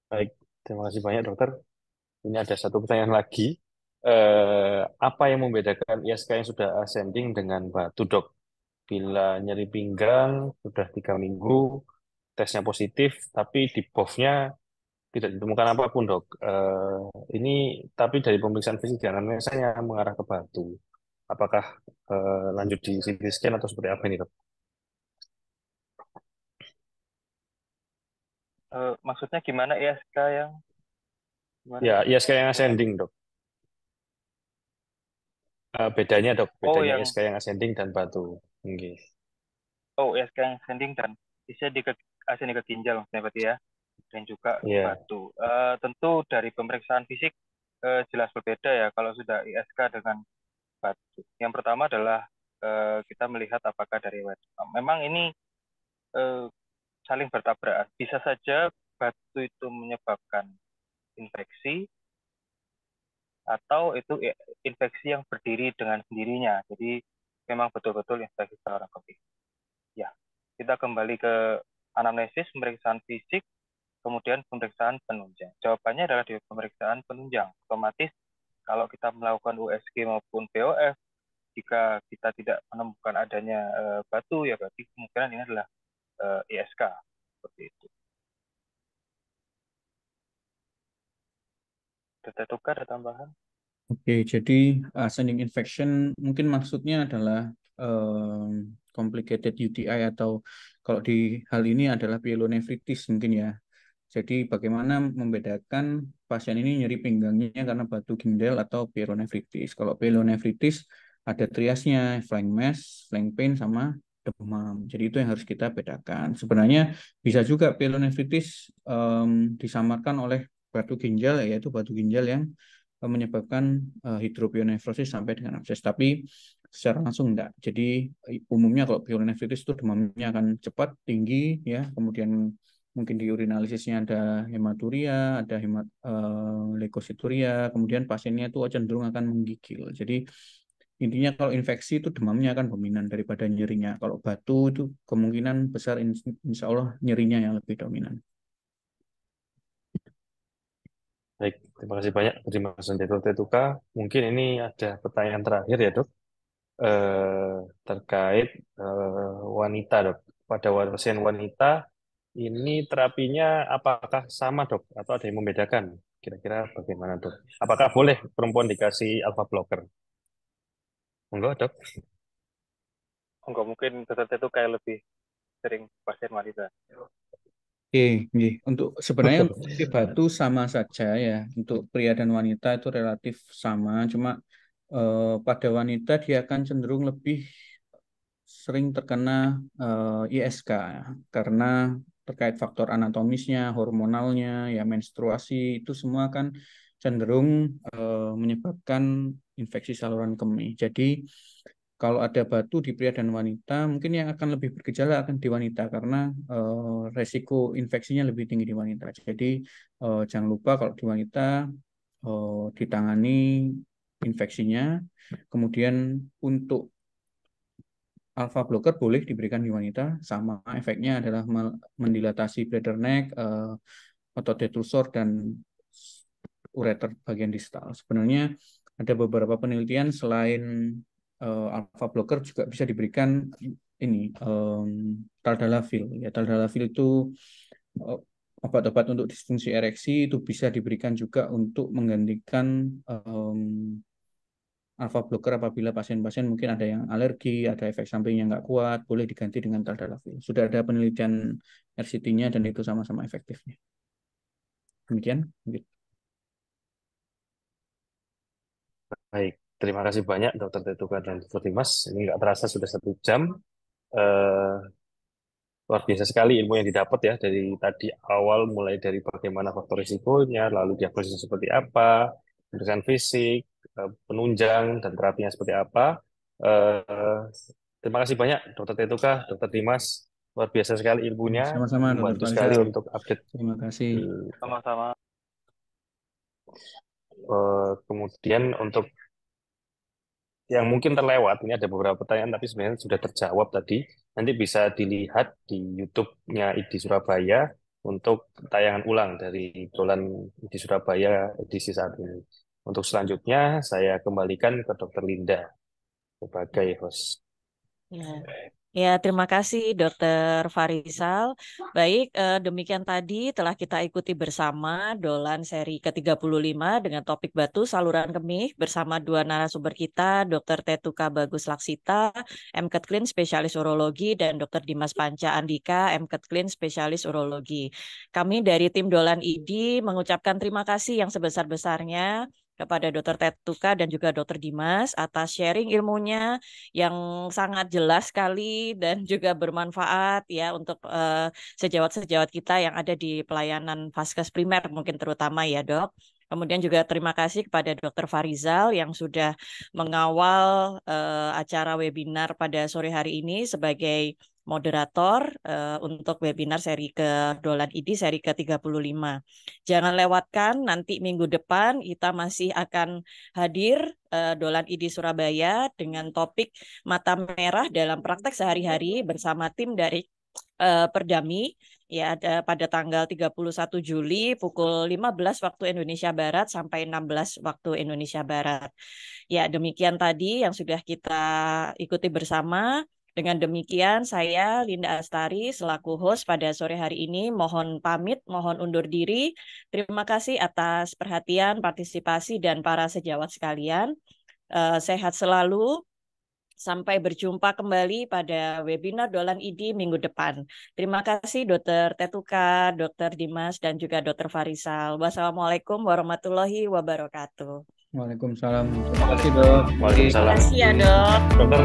Baik, terima kasih banyak dokter. Ini ada satu pertanyaan lagi. Apa yang membedakan ISK yang sudah ascending dengan batu, dok? Bila nyeri pinggang sudah 3 minggu, tesnya positif, tapi di BOF-nya tidak ditemukan apapun, dok. Ini tapi dari pemeriksaan fisik dan anamnesanya mengarah ke batu. Apakah lanjut di CT scan atau seperti apa ini, dok? Maksudnya gimana ISK yang gimana? Ya, ISK yang ascending, dok. Bedanya, dok, Oh bedanya yang ISK yang ascending dan batu. Oke. ISK yang ascending dan bisa ascending ke ginjal maksudnya berarti ya, dan juga Iya. batu. Tentu dari pemeriksaan fisik jelas berbeda ya kalau sudah ISK dengan batu. Yang pertama adalah kita melihat apakah dari wet. Memang ini eh, saling bertabrakan. Bisa saja batu itu menyebabkan infeksi atau itu infeksi yang berdiri dengan sendirinya. Jadi memang betul-betul infeksi saluran kemih. Ya, kita kembali ke anamnesis, pemeriksaan fisik, kemudian pemeriksaan penunjang. Jawabannya adalah di pemeriksaan penunjang. Otomatis kalau kita melakukan USG maupun POF, jika kita tidak menemukan adanya batu, ya berarti kemungkinan ini adalah ISK. Seperti itu. Data tukar, ada tambahan? Oke, jadi ascending infection mungkin maksudnya adalah complicated UTI atau kalau di hal ini adalah pyelonefritis mungkin ya. Jadi bagaimana membedakan pasien ini nyeri pinggangnya karena batu ginjal atau pyelonefritis. Kalau pyelonefritis ada triasnya, flank mass, flank pain, sama demam. Jadi itu yang harus kita bedakan. Sebenarnya bisa juga pyelonefritis disamarkan oleh batu ginjal, yaitu batu ginjal yang menyebabkan hidropionefrosis sampai dengan abses. Tapi secara langsung enggak. Jadi umumnya kalau pyelonefritis itu demamnya akan cepat, tinggi, ya. Kemudian mungkin di urinalisisnya ada hematuria, ada leukosituria, kemudian pasiennya itu cenderung akan menggigil. Jadi intinya kalau infeksi itu demamnya akan dominan daripada nyerinya. Kalau batu itu kemungkinan besar insya Allah nyerinya yang lebih dominan. Baik, terima kasih banyak terima kasih Dr. Tetuka. Mungkin ini ada pertanyaan terakhir ya dok, terkait wanita dok. Pada pasien wanita ini terapinya apakah sama dok atau ada yang membedakan? Kira-kira bagaimana dok? Apakah boleh perempuan dikasih alpha blocker? Enggak dok? Enggak, mungkin dokter itu kayak lebih sering pasien wanita. Oke, nggih. Untuk sebenarnya untuk terapi batu sama saja ya. Untuk pria dan wanita itu relatif sama, cuma pada wanita dia akan cenderung lebih sering terkena ISK ya, karena terkait faktor anatomisnya, hormonalnya, ya menstruasi itu semua kan cenderung menyebabkan infeksi saluran kemih. Jadi kalau ada batu di pria dan wanita, mungkin yang akan lebih bergejala akan di wanita karena resiko infeksinya lebih tinggi di wanita. Jadi jangan lupa kalau di wanita ditangani infeksinya. Kemudian untuk alpha blocker boleh diberikan di wanita, sama efeknya adalah mendilatasi bladder neck, otot detrusor dan ureter bagian distal. Sebenarnya ada beberapa penelitian selain alpha blocker juga bisa diberikan ini taldalafil. Ya, taldalafil itu uh, obat-obat untuk disfungsi ereksi itu bisa diberikan juga untuk menggantikan alpha blocker apabila pasien-pasien mungkin ada yang alergi, ada efek samping yang nggak kuat, boleh diganti dengan taldalafil. Sudah ada penelitian RCT-nya dan itu sama-sama efektifnya. Demikian. Baik, terima kasih banyak Dr. Tetuka dan Dr. Dimas. Ini nggak terasa sudah 1 jam. Eh, Luar biasa sekali ilmu yang didapat ya dari tadi awal, mulai dari bagaimana faktor risikonya, lalu diagnosisnya seperti apa, pemeriksaan fisik, penunjang, dan terapinya seperti apa. Eh, Terima kasih banyak Dr. Tetuka, Dr. Dimas. Luar biasa sekali ilmunya, Sama-sama, Dr. membantu Farisal. sekali untuk update. Terima kasih. Sama-sama. Kemudian untuk yang mungkin terlewat, ini ada beberapa pertanyaan tapi sebenarnya sudah terjawab tadi. Nanti bisa dilihat di YouTube-nya ID Surabaya untuk tayangan ulang dari Dolan ID Surabaya edisi saat ini. Untuk selanjutnya saya kembalikan ke Dr. Linda sebagai host. Ya. Ya, terima kasih Dr. Farisal. Baik, demikian tadi telah kita ikuti bersama Dolan seri ke-35 dengan topik batu saluran kemih bersama dua narasumber kita, Dr. Tetuka Bagus Laksita, MCAT Clean spesialis urologi, dan Dr. Dimas Panca Andika, MCAT Clean spesialis urologi. Kami dari tim Dolan ID mengucapkan terima kasih yang sebesar-besarnya kepada Dr. Tetuka dan juga Dr. Dimas atas sharing ilmunya yang sangat jelas sekali dan juga bermanfaat ya untuk sejawat-sejawat kita yang ada di pelayanan Vaskes primer mungkin terutama ya dok. Kemudian juga terima kasih kepada Dr. Farizal yang sudah mengawal acara webinar pada sore hari ini sebagai moderator untuk webinar seri ke Dolan ID seri ke-35. Jangan lewatkan nanti minggu depan kita masih akan hadir Dolan ID Surabaya dengan topik mata merah dalam praktek sehari-hari bersama tim dari Perdami ya ada pada tanggal 31 Juli pukul 15 waktu Indonesia Barat sampai 16 waktu Indonesia Barat. Ya, demikian tadi yang sudah kita ikuti bersama. Dengan demikian, saya Linda Astari selaku host pada sore hari ini mohon pamit, mohon undur diri. Terima kasih atas perhatian, partisipasi, dan para sejawat sekalian. Sehat selalu. Sampai berjumpa kembali pada webinar Dolan ID minggu depan. Terima kasih Dr. Tetuka, Dr. Dimas, dan juga Dr. Farisal. Wassalamualaikum warahmatullahi wabarakatuh. Waalaikumsalam. Terima kasih dok. Waalaikumsalam. Terima kasih ya dok. Dokter.